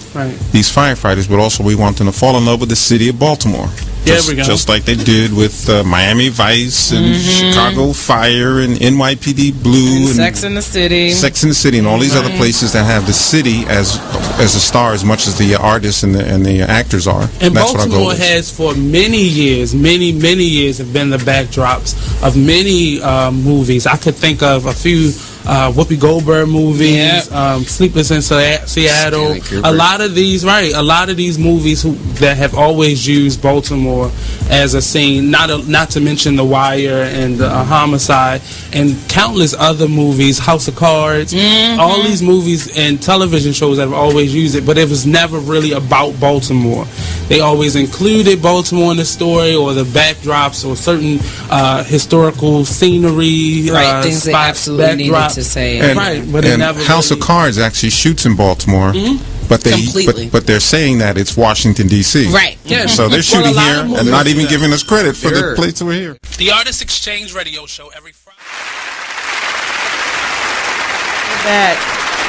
these firefighters, but also we want them to fall in love with the city of Baltimore. Just like they did with Miami Vice and Chicago Fire and NYPD Blue and Sex in the City, and all these other places that have the city as a star as much as the artists and the actors are. And that's Baltimore has for many years have been the backdrops of many movies. I could think of a few Whoopi Goldberg movies, Sleepless in Seattle. A lot of these movies that have always used Baltimore as a scene. Not to mention The Wire and Homicide and countless other movies, House of Cards. All these movies and television shows that have always used it, but it was never really about Baltimore. They always included Baltimore in the story or the backdrops or certain historical scenery, things they absolutely needed to say. But and House of Cards actually shoots in Baltimore, but they're saying that it's Washington D.C. Right. Yeah. So they're shooting here and not even giving us credit for the places we're here. The Artist Exchange Radio Show every Friday.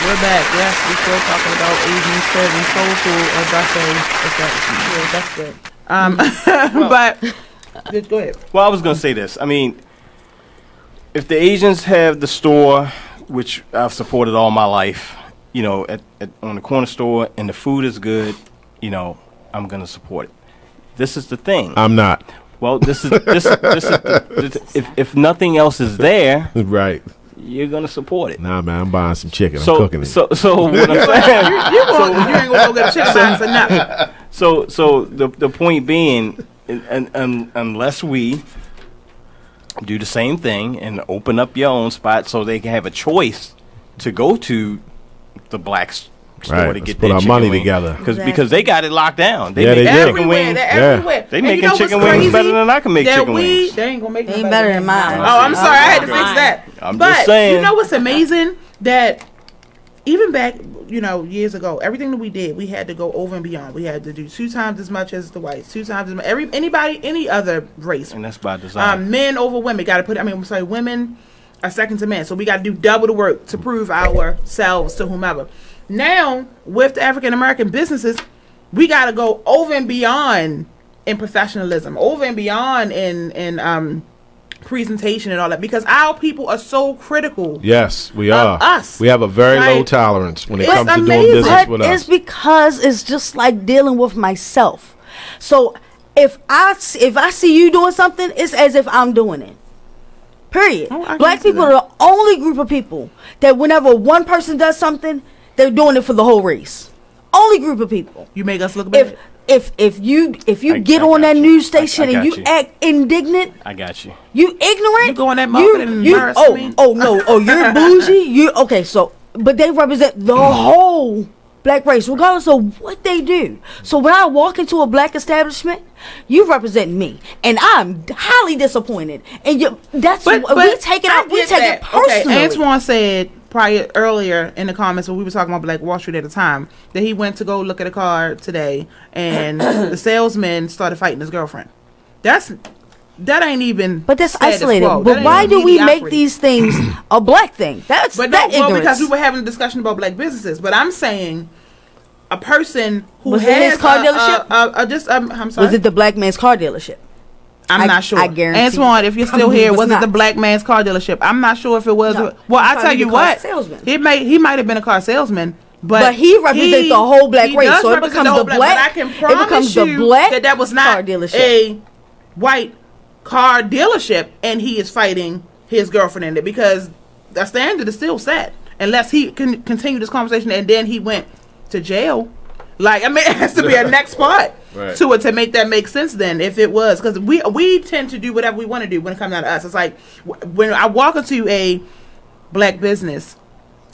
We're back. Yes, we're still talking about Asian serving soul food or buffet. That's good. But go ahead. Well, I was going to say this. I mean, if the Asians have the store, which I've supported all my life, on the corner store, and the food is good, I'm going to support it. This is the thing. I'm not. Well, this is if nothing else is there, right? You're gonna support it. Nah, man, I'm buying some chicken. I'm cooking it. So what I'm saying, you ain't gonna go get a chicken box or nothing. So the point being, unless we do the same thing and open up your own spot, so they can have a choice to go to the black store to get put their our chicken money wings. together. Because they got it locked down. They Yeah, make they do. chicken wings. They're everywhere. They And making you know chicken what's wings crazy? better than I can make chicken wings. They ain't gonna make Ain't better than mine. Oh, I'm sorry, I had to fix that. I'm but just saying. You know what's amazing? That even back, years ago, everything that we did, we had to go over and beyond. We had to do 2 times as much as the whites, 2 times as much. Any other race. And that's by design. Men over women. Got to put. Women are second to men, so we got to do double the work to prove ourselves to whomever. Now, with the African American businesses, we got to go over and beyond in professionalism, over and beyond in presentation and all that, because our people are so critical. Yes, we are. Us. We have a very low tolerance when it comes to doing business with us. It's because it's just like dealing with myself. So if I see you doing something, it's as if I'm doing it. Period. Black people are the only group of people that whenever one person does something, they're doing it for the whole race. Only group of people. You make us look bad. If you get on that news station and you act indignant, I got you. You ignorant. You go on that market and embarrass me. You're bougie. But they represent the whole black race, regardless of what they do. So when I walk into a black establishment, you represent me, and I'm highly disappointed. And we take it personally. Okay, Antoine said earlier in the comments when we were talking about Black Wall Street at the time that he went to go look at a car today, and the salesman started fighting his girlfriend. That ain't even. But that's isolated. But why do we make these things a black thing? That's ignorance. Because we were having a discussion about black businesses. But I'm saying a person who was has it his car dealership? I'm sorry. Was it the black man's car dealership? I'm not sure. I guarantee. Antoine, if you're still here, was it the black man's car dealership? I'm not sure if it was. No, well, I tell you what, salesman. he might have been a car salesman. But he represents the whole black race, so it becomes the black. But I can promise you that was not car dealership. A white car dealership, and he is fighting his girlfriend in it because the standard is still set. Unless he can continue this conversation, and then he went to jail. It has to be a next part to it to make that make sense. Then, if it was, because we tend to do whatever we want to do when it comes down to us. It's like when I walk into a black business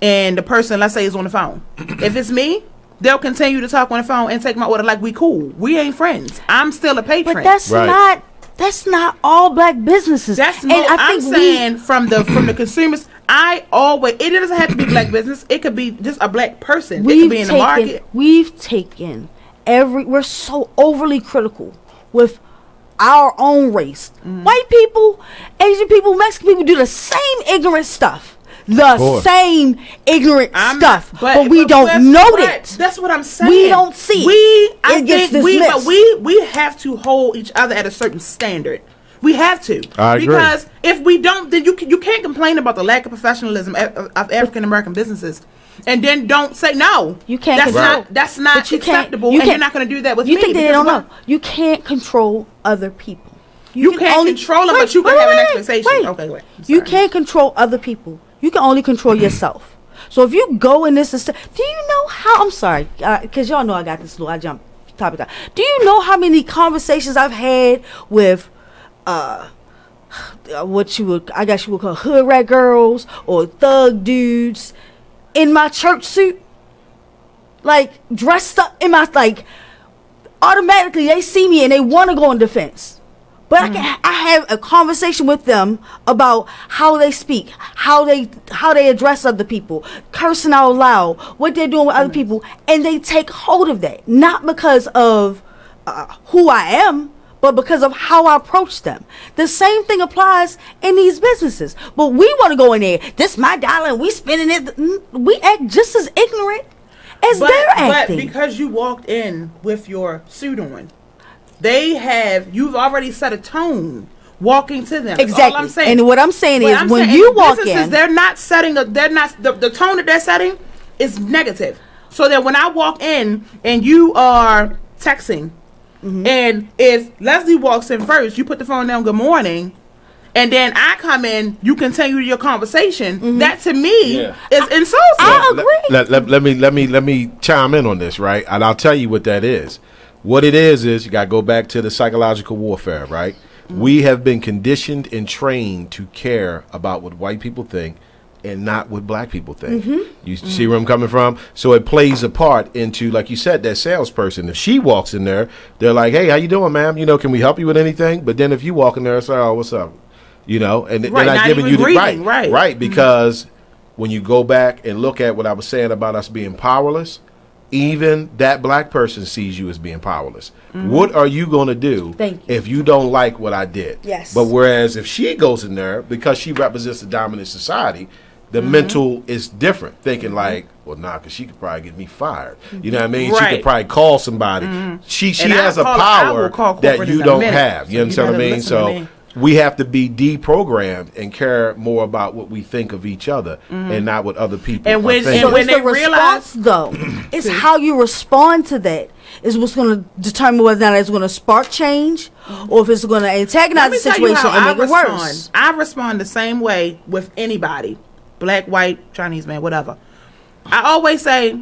and the person, let's say, is on the phone. If it's me, they'll continue to talk on the phone and take my order like we cool. We ain't friends. I'm still a patron. But that's not all black businesses. I'm saying from the consumers. It doesn't have to be black business. It could be just a black person. It could be in the market. We're so overly critical with our own race. White people, Asian people, Mexican people do the same ignorant stuff. But we don't know it. That's what I'm saying. We don't see. We have to hold each other at a certain standard. We have to. I agree. Because if we don't, then you can't complain about the lack of professionalism of African American businesses, and then don't say no. You can't. That's not acceptable. And you're not going to do that with me. You think they don't know? You can't control other people. You can't control them, but you can have an expectation. Okay, wait. You can't control other people. You can only control yourself. So if you go in this, do you know how? I'm sorry, because y'all know I got this. I jump topic. Do you know how many conversations I've had with? What I guess you would call hood rat girls or thug dudes in my church suit, dressed up in my automatically they see me and they want to go on defense. But I have a conversation with them about how they speak, how they address other people, cursing out loud, what they're doing with other people, and they take hold of that, not because of who I am, but because of how I approach them. The same thing applies in these businesses. But we want to go in there, this my dollar, and we spending it. We act just as ignorant as they're acting. But because you walked in with your suit on, you've already set a tone walking to them. Exactly. That's all I'm saying. And what I'm saying is when you walk in, they're not setting the tone that they're setting is negative. So that when I walk in and you are texting, and if Leslie walks in first, you put the phone down, good morning, and then I come in, you continue your conversation. That to me is insulting. I agree. Let me chime in on this, right? And I'll tell you what that is. What it is you got to go back to the psychological warfare, right? We have been conditioned and trained to care about what white people think and not what black people think. You see where I'm coming from? So it plays a part into, like you said, that salesperson. If she walks in there, they're like, hey, how you doing, ma'am? You know, can we help you with anything? But then if you walk in there and say, oh, what's up? You know, and they're not giving you the right. Because when you go back and look at what I was saying about us being powerless, even that black person sees you as being powerless. What are you going to do if you don't like what I did? Yes. But whereas if she goes in there, because she represents the dominant society, the mental is different, thinking like, well, because she could probably get me fired. You know what I mean? She could probably call somebody. She has a power that you don't have. You understand what I mean? So we have to be deprogrammed and care more about what we think of each other and not what other people and when, are thinking. And when they realize, though, it's how you respond to that is what's going to determine whether or not it's going to spark change or if it's going to antagonize the situation and make it worse. I respond the same way with anybody. Black, white, Chinese man, whatever. I always say,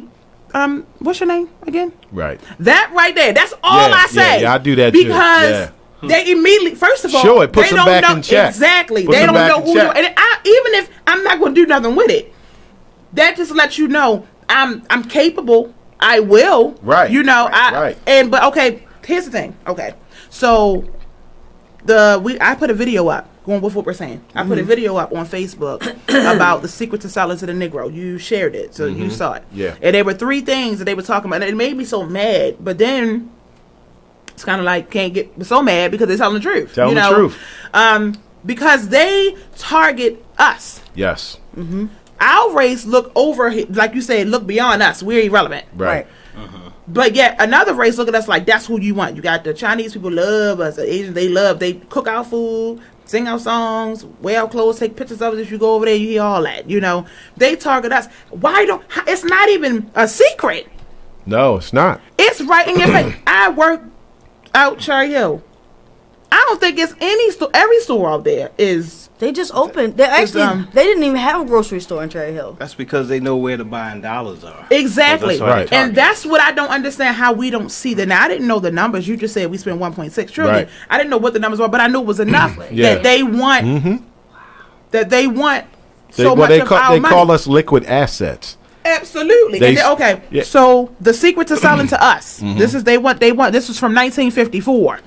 what's your name again? Right. That right there. That's all I say. Yeah, I do that because they immediately, first of all, it puts they them don't back know in check. Exactly. They don't know who you are. And even if I'm not going to do nothing with it, that just lets you know I'm capable. I will. Right. You know. But okay. Here's the thing. Okay. So I put a video up. Going with what we're saying, I put a video up on Facebook about the secret to silence of the Negro. You shared it, so you saw it. Yeah. And there were 3 things that they were talking about, and it made me so mad. But then it's kind of like can't get so mad because they're telling the truth. Telling the truth. Because they target us. Yes. Our race look over, like you said, look beyond us. We're irrelevant. Right. But yet another race look at us like that's who you want. You got the Chinese people love us. The Asians they cook our food. Sing our songs, wear our clothes, take pictures of it. If you go over there, you hear all that. You know, they target us. It's not even a secret. No, it's not. It's right in your face. I work out Cherry Hill. I don't think it's any store. Every store out there is. They just opened. They actually they didn't even have a grocery store in Cherry Hill. That's because they know where the buying dollars are. Exactly. Right. And that's what I don't understand how we don't see that. Now I didn't know the numbers. You just said we spent 1.6 trillion. Right. I didn't know what the numbers were, but I knew it was enough that they want. That they want so much of our money. They call us liquid assets. Absolutely. Yeah. So the secret to selling to us. This is they want. This was from 1954.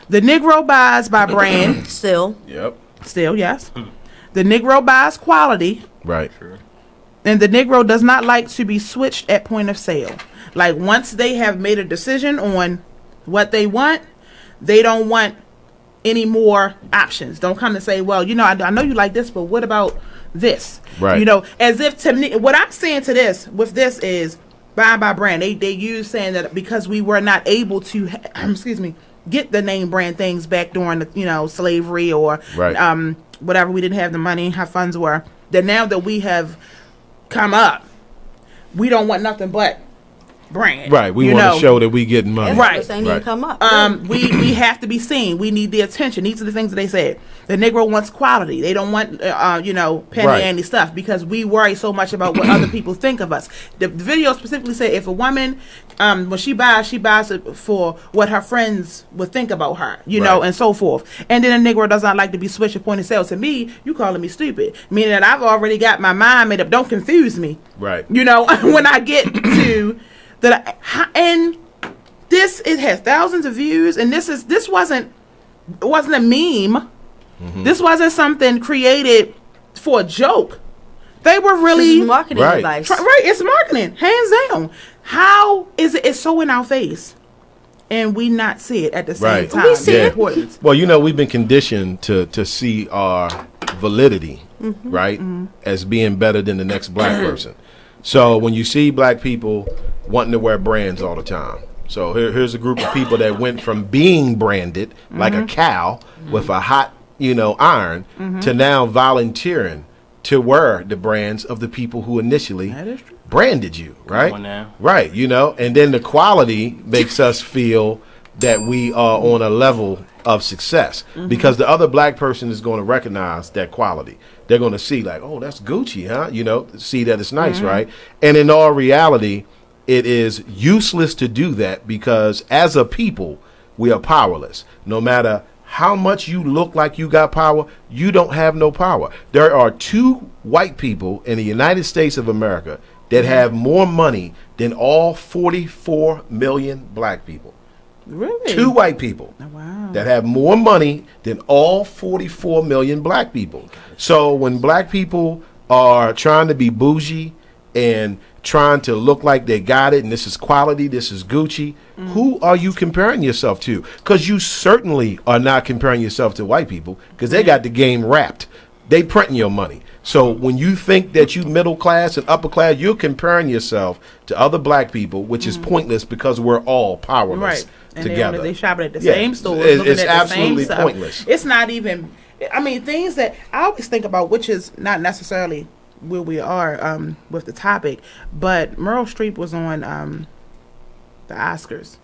The Negro buys by brand. Still. Yep. Still, yes. The Negro buys quality. Right. And the Negro does not like to be switched at point of sale. Like once they have made a decision on what they want, they don't want any more options. Don't come and say, well, you know, I know you like this, but what about this? Right. You know, as if to me, what I'm saying to this, with this is buy by brand. They use saying that because we were not able to, get the name brand things back during the slavery or whatever, we didn't have the money, how funds were, that now that we have come up, we don't want nothing but brand. Right. We want to show that we getting money. Right. They need to come up. We have to be seen. We need the attention. These are the things that they said. The Negro wants quality. They don't want penny ante stuff because we worry so much about what other people think of us. The video specifically said if a woman when she buys it for what her friends would think about her, you know, and so forth. And then a Negro does not like to be switched at point of sale. To me, you calling me stupid, meaning that I've already got my mind made up. Don't confuse me. Right. You know, when I get to and this, it has thousands of views, and this wasn't It wasn't a meme. This wasn't something created for a joke. They were really marketing device. Right, it's marketing, hands down. How is it? It's so in our face, and we not see it at the same time. We see it. Well, you know, we've been conditioned to see our validity, right, as being better than the next black person. So when you see black people wanting to wear brands all the time, so here's a group of people that went from being branded like a cow with a hot, iron to now volunteering to wear the brands of the people who initially branded you, right? Right, and then the quality makes us feel that we are on a level of success because the other black person is going to recognize that quality. They're going to see like, oh, that's Gucci, huh? See that it's nice, right? And in all reality, it is useless to do that because as a people, we are powerless. No matter how much you look like you got power, you don't have no power. There are 2 white people in the United States of America that have more money than all 44 million black people. Really? 2 white people that have more money than all 44 million black people. So when black people are trying to be bougie and trying to look like they got it and this is quality, this is Gucci, who are you comparing yourself to? Because you certainly are not comparing yourself to white people because they got the game wrapped. They printing your money. So when you think that you middle class and upper class, you're comparing yourself to other black people, which is pointless because we're all powerless together. They shopping at the same stores. It's absolutely pointless. It's not even, things that I always think about, which is not necessarily where we are with the topic, but Meryl Streep was on the Oscars,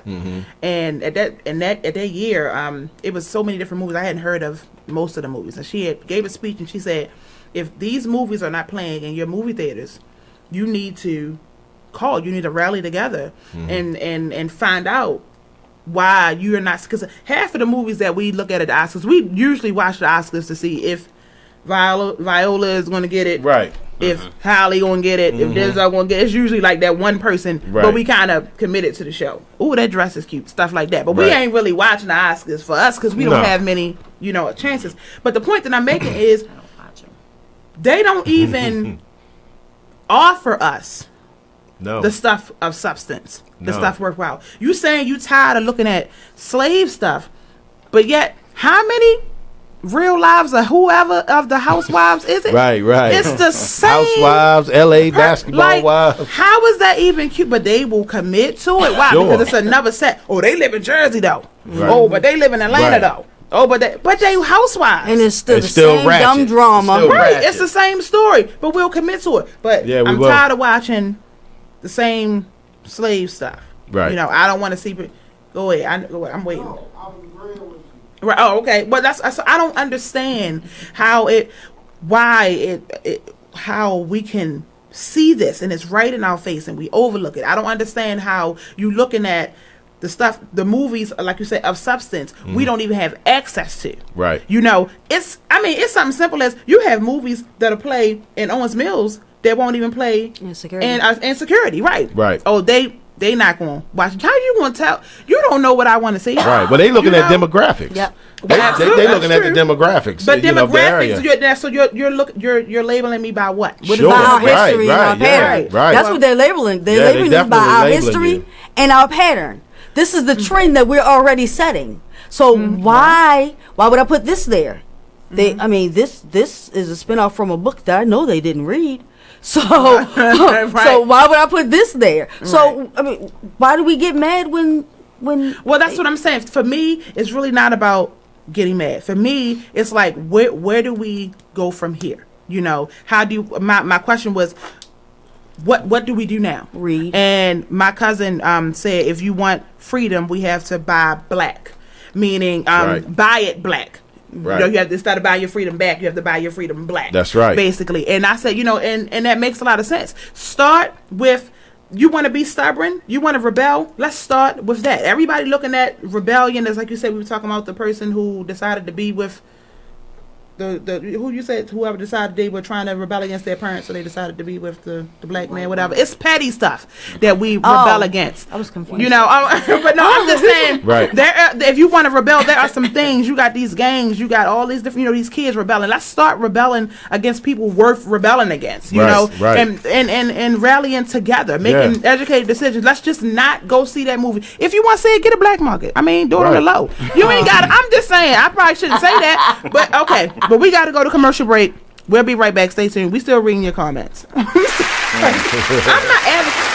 and at that year, it was so many different movies. I hadn't heard of most of the movies, and she gave a speech and she said, if these movies are not playing in your movie theaters, you need to rally together and find out why you're not, because half of the movies that we look at the Oscars, we usually watch the Oscars to see if Viola is going to get it, right? If Halle going to get it, if Denzel going to get it. It's usually like that one person, but we kind of committed to the show. Ooh, that dress is cute, stuff like that. But we ain't really watching the Oscars for us because we don't have many, chances. But the point that I'm making is they don't even offer us the stuff of substance, the stuff worthwhile. You saying you tired of looking at slave stuff, but yet how many Real Lives of whoever of the housewives is it? Right. It's the same housewives, LA basketball wives. How is that even cute? But they will commit to it. Why? Sure. Because it's another set. Oh, they live in Jersey though. Right. Oh, but they live in Atlanta though. Oh, but they housewives. And it's still the same ratchet. dumb drama. Right. It's the same story, but we'll commit to it. But I'm tired of watching the same slave stuff. Right. I don't want to see. Go ahead. I'm waiting. Right. Oh, okay. But I don't understand how how we can see this and it's right in our face and we overlook it. I don't understand how you looking at the stuff, the movies, like you said, of substance, we don't even have access to. Right. It's something simple as you have movies that'll play in Owens Mills that won't even play in security. Right. Right. Oh, they not going to watch it. How you going to tell? You don't know what I want to see. Right. Well, they looking at demographics. Yep. They looking at the demographics. But demographics, you're labeling me by what? What is our history and our pattern? Right. That's what they're labeling. They're labeling us by our history and our pattern. This is the trend that we're already setting. So why would I put this there? This is a spinoff from a book that I know they didn't read. So, so why would I put this there? So, why do we get mad when? Well, that's what I'm saying. For me, it's really not about getting mad. For me, it's like where do we go from here? How do you? My question was, what do we do now? Read. And my cousin said, if you want freedom, we have to buy black, meaning buy it black. Right. You have to, instead of buying your freedom back, you have to buy your freedom black. That's right. Basically. And I said, and that makes a lot of sense. Start with, you want to be stubborn? You want to rebel? Let's start with that. Everybody looking at rebellion as, like you said, we were talking about the person who decided to be with who you said, whoever decided they were trying to rebel against their parents, so they decided to be with the black man, whatever. It's petty stuff that we rebel against. I was confused. You know, but no, I'm just saying. Right. If you want to rebel, there are some things. You got these gangs. You got all these different. You know, these kids rebelling. Let's start rebelling against people worth rebelling against. You know, and rallying together, making educated decisions. Let's just not go see that movie. If you want to see it, get a black market. I mean, do it on the low. You ain't got it. I'm just saying. I probably shouldn't say that, but okay. But we got to go to commercial break. We'll be right back. Stay tuned. We still reading your comments. I'm not advocating.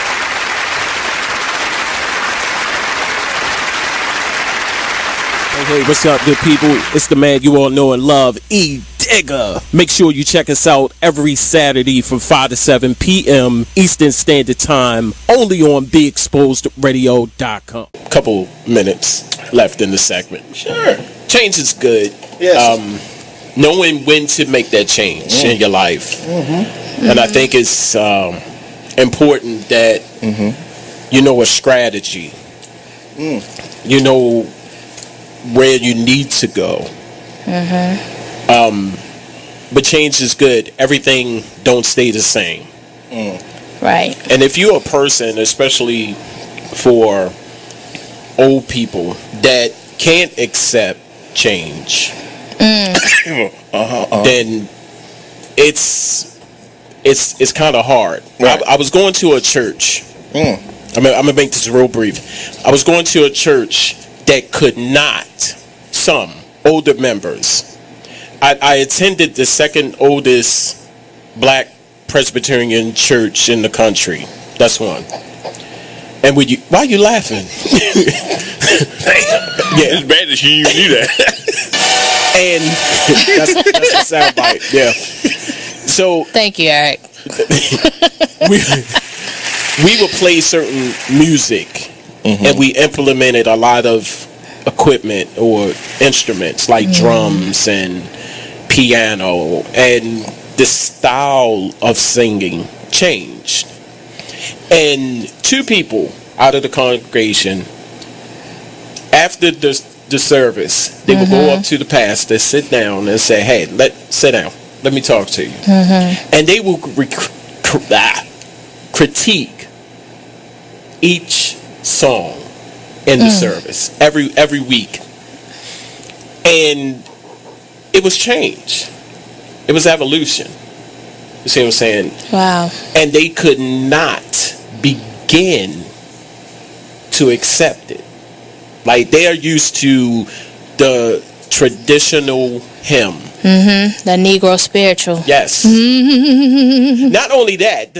Hey, what's up, good people? It's the man you all know and love, E. Digger. Make sure you check us out every Saturday from 5 to 7 p.m. Eastern Standard Time, only on BeExposedRadio.com. Couple minutes left in the segment. Sure. Change is good. Yes. Knowing when to make that change in your life. And I think it's important that you know a strategy. You know where you need to go. But change is good. Everything don't stay the same. Right. And if you're a person, especially for old people, that can't accept change, then it's kind of hard. Right. I was going to a church. I'm gonna make this real brief. I was going to a church that could not, some older members. I attended the second oldest black Presbyterian church in the country. That's one. And why are you laughing? It's bad that you even knew that. And that's the soundbite. Yeah. So thank you, Eric. we would play certain music, and we implemented a lot of equipment or instruments like drums and piano, and the style of singing changed. And two people out of the congregation, after the service, they would go up to the pastor, sit down, and say, "Hey, sit down. Let me talk to you." And they will critique each song in the service every week, and it was change. It was evolution. You see what I'm saying? Wow. And they could not begin to accept it. Like, they are used to the traditional hymn. The Negro spiritual. Yes. Not only that,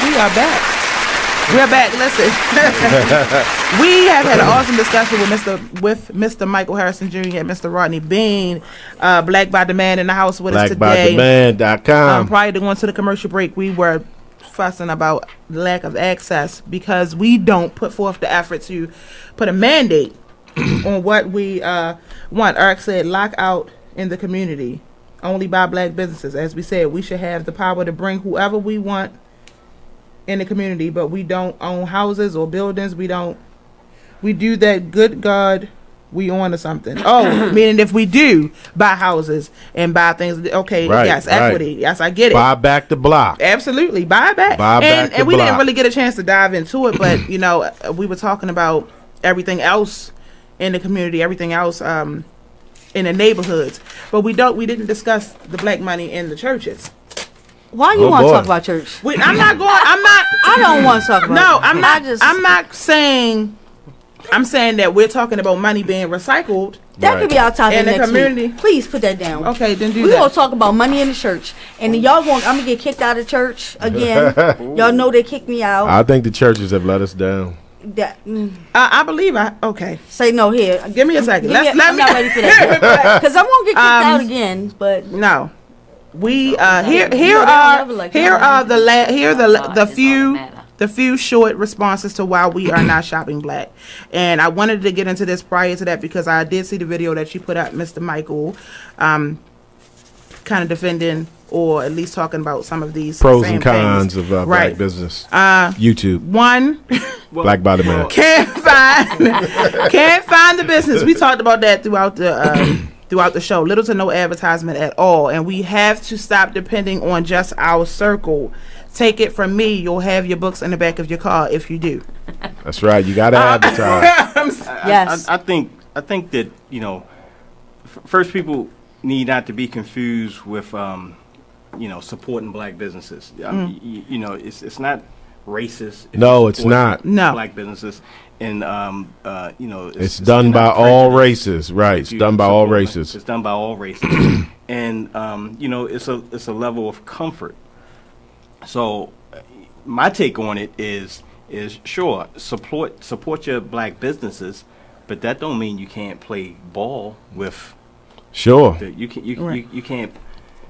We are back. We're back. Listen, we have had an awesome discussion with Mr. Michael Harrison Jr. and Mr. Rodney Bean, Black by Demand, in the house with us today. BlackByDemand.com. Prior to going to the commercial break, we were fussing about the lack of access because we don't put forth the effort to put a mandate on what we want. Eric said, lock out in the community only by black businesses. As we said, we should have the power to bring whoever we want in the community, but we don't own houses or buildings. We do that. Good God, we on to something. Oh, meaning if we do buy houses and buy things, okay, yes, equity. Yes, I get it. Buy back the block. Absolutely, buy it back. And we didn't really get a chance to dive into it, but you know, we were talking about everything else in the community, everything else in the neighborhoods, but we didn't discuss the black money in the churches. Why you want to talk about church? I don't want to talk about. No, I'm not saying. I'm saying that we're talking about money being recycled. That could be our topic in the next community. Week. Please put that down. Okay, then do that. We're gonna talk about money in the church, and then I'm gonna get kicked out of church again. Y'all know they kicked me out. I think the churches have let us down. I believe okay. Say no here. Give me a second. I'm not ready for that because I'm gonna get kicked out again. But no. We here are the few short responses to why we are not shopping black, and I wanted to get into this prior to that because I did see the video that you put up, Mr. Michael, kind of defending or at least talking about some of these pros and cons of black business. YouTube. One, Black Body Man. Can't find the business. We talked about that throughout the show. Little to no advertisement at all, and we have to stop depending on just our circle. Take it from me, you'll have your books in the back of your car if you do. That's right. You got to advertise. Yes. I think that, first, people need not to be confused with supporting black businesses. It's not racist. No, it's not. No. Black businesses, and it's done by all races, right? It's done by all races. It's done by all races, and it's a level of comfort. So, my take on it is sure, support your black businesses, but that don't mean you can't play ball with. Sure. You can't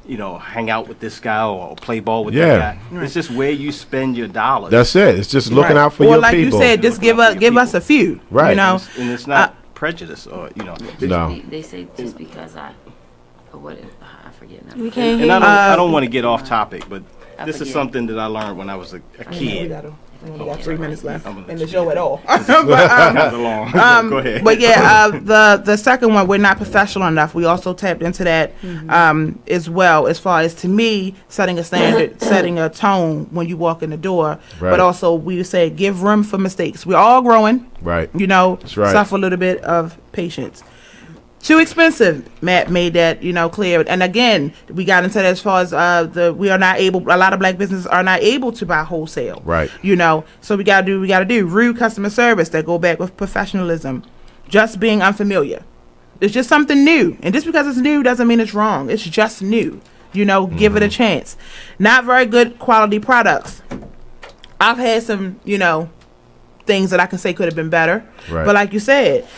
hang out with this guy or play ball with that guy. Right. It's just where you spend your dollars. That's it. It's just looking out for your like people. You said, just give us a few. Right. And it's not prejudice or No. They say just because I forget now. And I don't want to get off topic, but this is something that I learned when I was a kid. We only got 3 minutes left in the show at all. Go ahead. But yeah, the second one, we're not professional enough. We also tapped into that as well, as far as, to me, setting a standard, setting a tone when you walk in the door. Right. But also, we say give room for mistakes. We're all growing. Right. That's right. Suffer a little bit of patience. Too expensive. Matt made that clear. And again, we got into that as far as we are not able. A lot of black businesses are not able to buy wholesale. Right. So we gotta do rude customer service that go back with professionalism. Just being unfamiliar. It's just something new, and just because it's new doesn't mean it's wrong. It's just new. Give it a chance. Not very good quality products. I've had some things that I can say could have been better. Right. But like you said,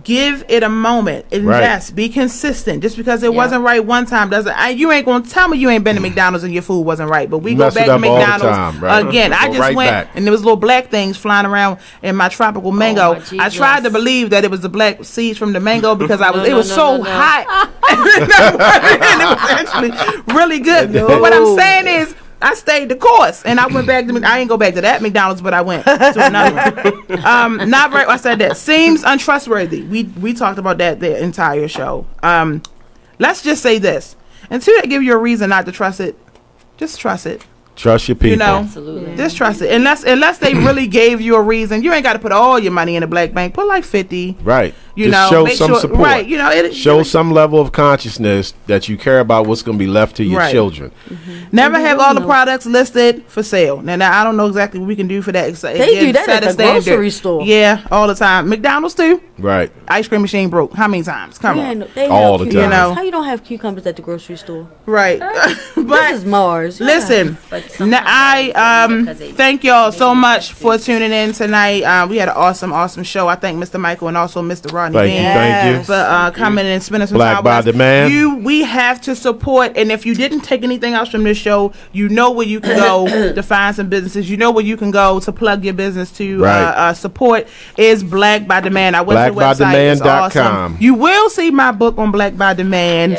give it a moment. Invest. Be consistent. Just because it wasn't right one time doesn't. You ain't gonna tell me you ain't been to McDonald's and your food wasn't right. But we go back to McDonald's again. I just went and there was little black things flying around in my tropical mango. I tried to believe that it was the black seeds from the mango because it was so hot. And it was actually really good. But what I'm saying is, I stayed the course, and I went back to. I ain't go back to that McDonald's, but I went to another one. Not right. I said that seems untrustworthy. We talked about that the entire show. Let's just say this: until they give you a reason not to trust it, just trust it. Trust your people. Absolutely. Just trust it. Unless they really gave you a reason, you ain't got to put all your money in a black bank. Put like 50. Right. Show some support. Right. Show some level of consciousness that you care about what's going to be left to your children. Never have all the products listed for sale. Now I don't know exactly what we can do for that. They do that at the grocery store. Yeah, all the time. McDonald's too. Right. Ice cream machine broke. How many times? Come on. All the time. How you don't have cucumbers at the grocery store? Right. But this is Mars. Listen, I thank y'all so much for tuning in tonight. We had an awesome show. I thank Mr. Michael and also Mr. Rodney. Thank you for coming and spending some Black time by with the us. Man. We have to support, and if you didn't take anything else from this show, you know where you can go to find some businesses. You know where you can go to plug your business to support is Black by the Man. I went to the website. It's awesome. You will see my book on Black by the Man.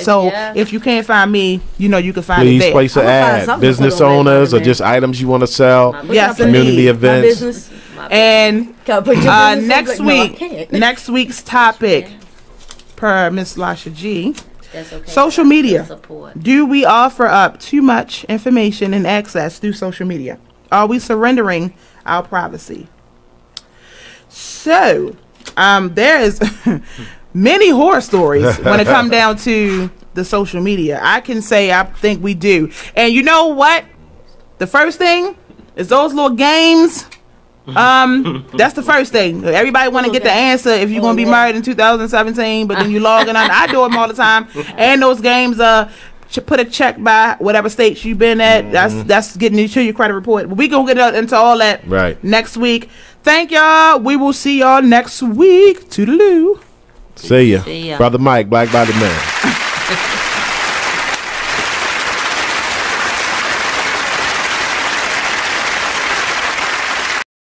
If you can't find me, you can find it there. Please place an ad. Business owners or just items you want to sell. Yes, community events. And next week's topic, per Miss Lisha G, social media. Do we offer up too much information and access through social media? Are we surrendering our privacy? So, there is many horror stories when it comes down to the social media. I can say I think we do. And you know what? The first thing is those little games. That's the first thing. Everybody want to get the answer if you're going to be married in 2017, but then you log in on. I do them all the time. And those games, put a check by whatever states you've been at. That's getting you to your credit report. But we going to get into all that next week. Thank y'all. We will see y'all next week. Toodaloo. See ya. Brother Mike, Black by the Man.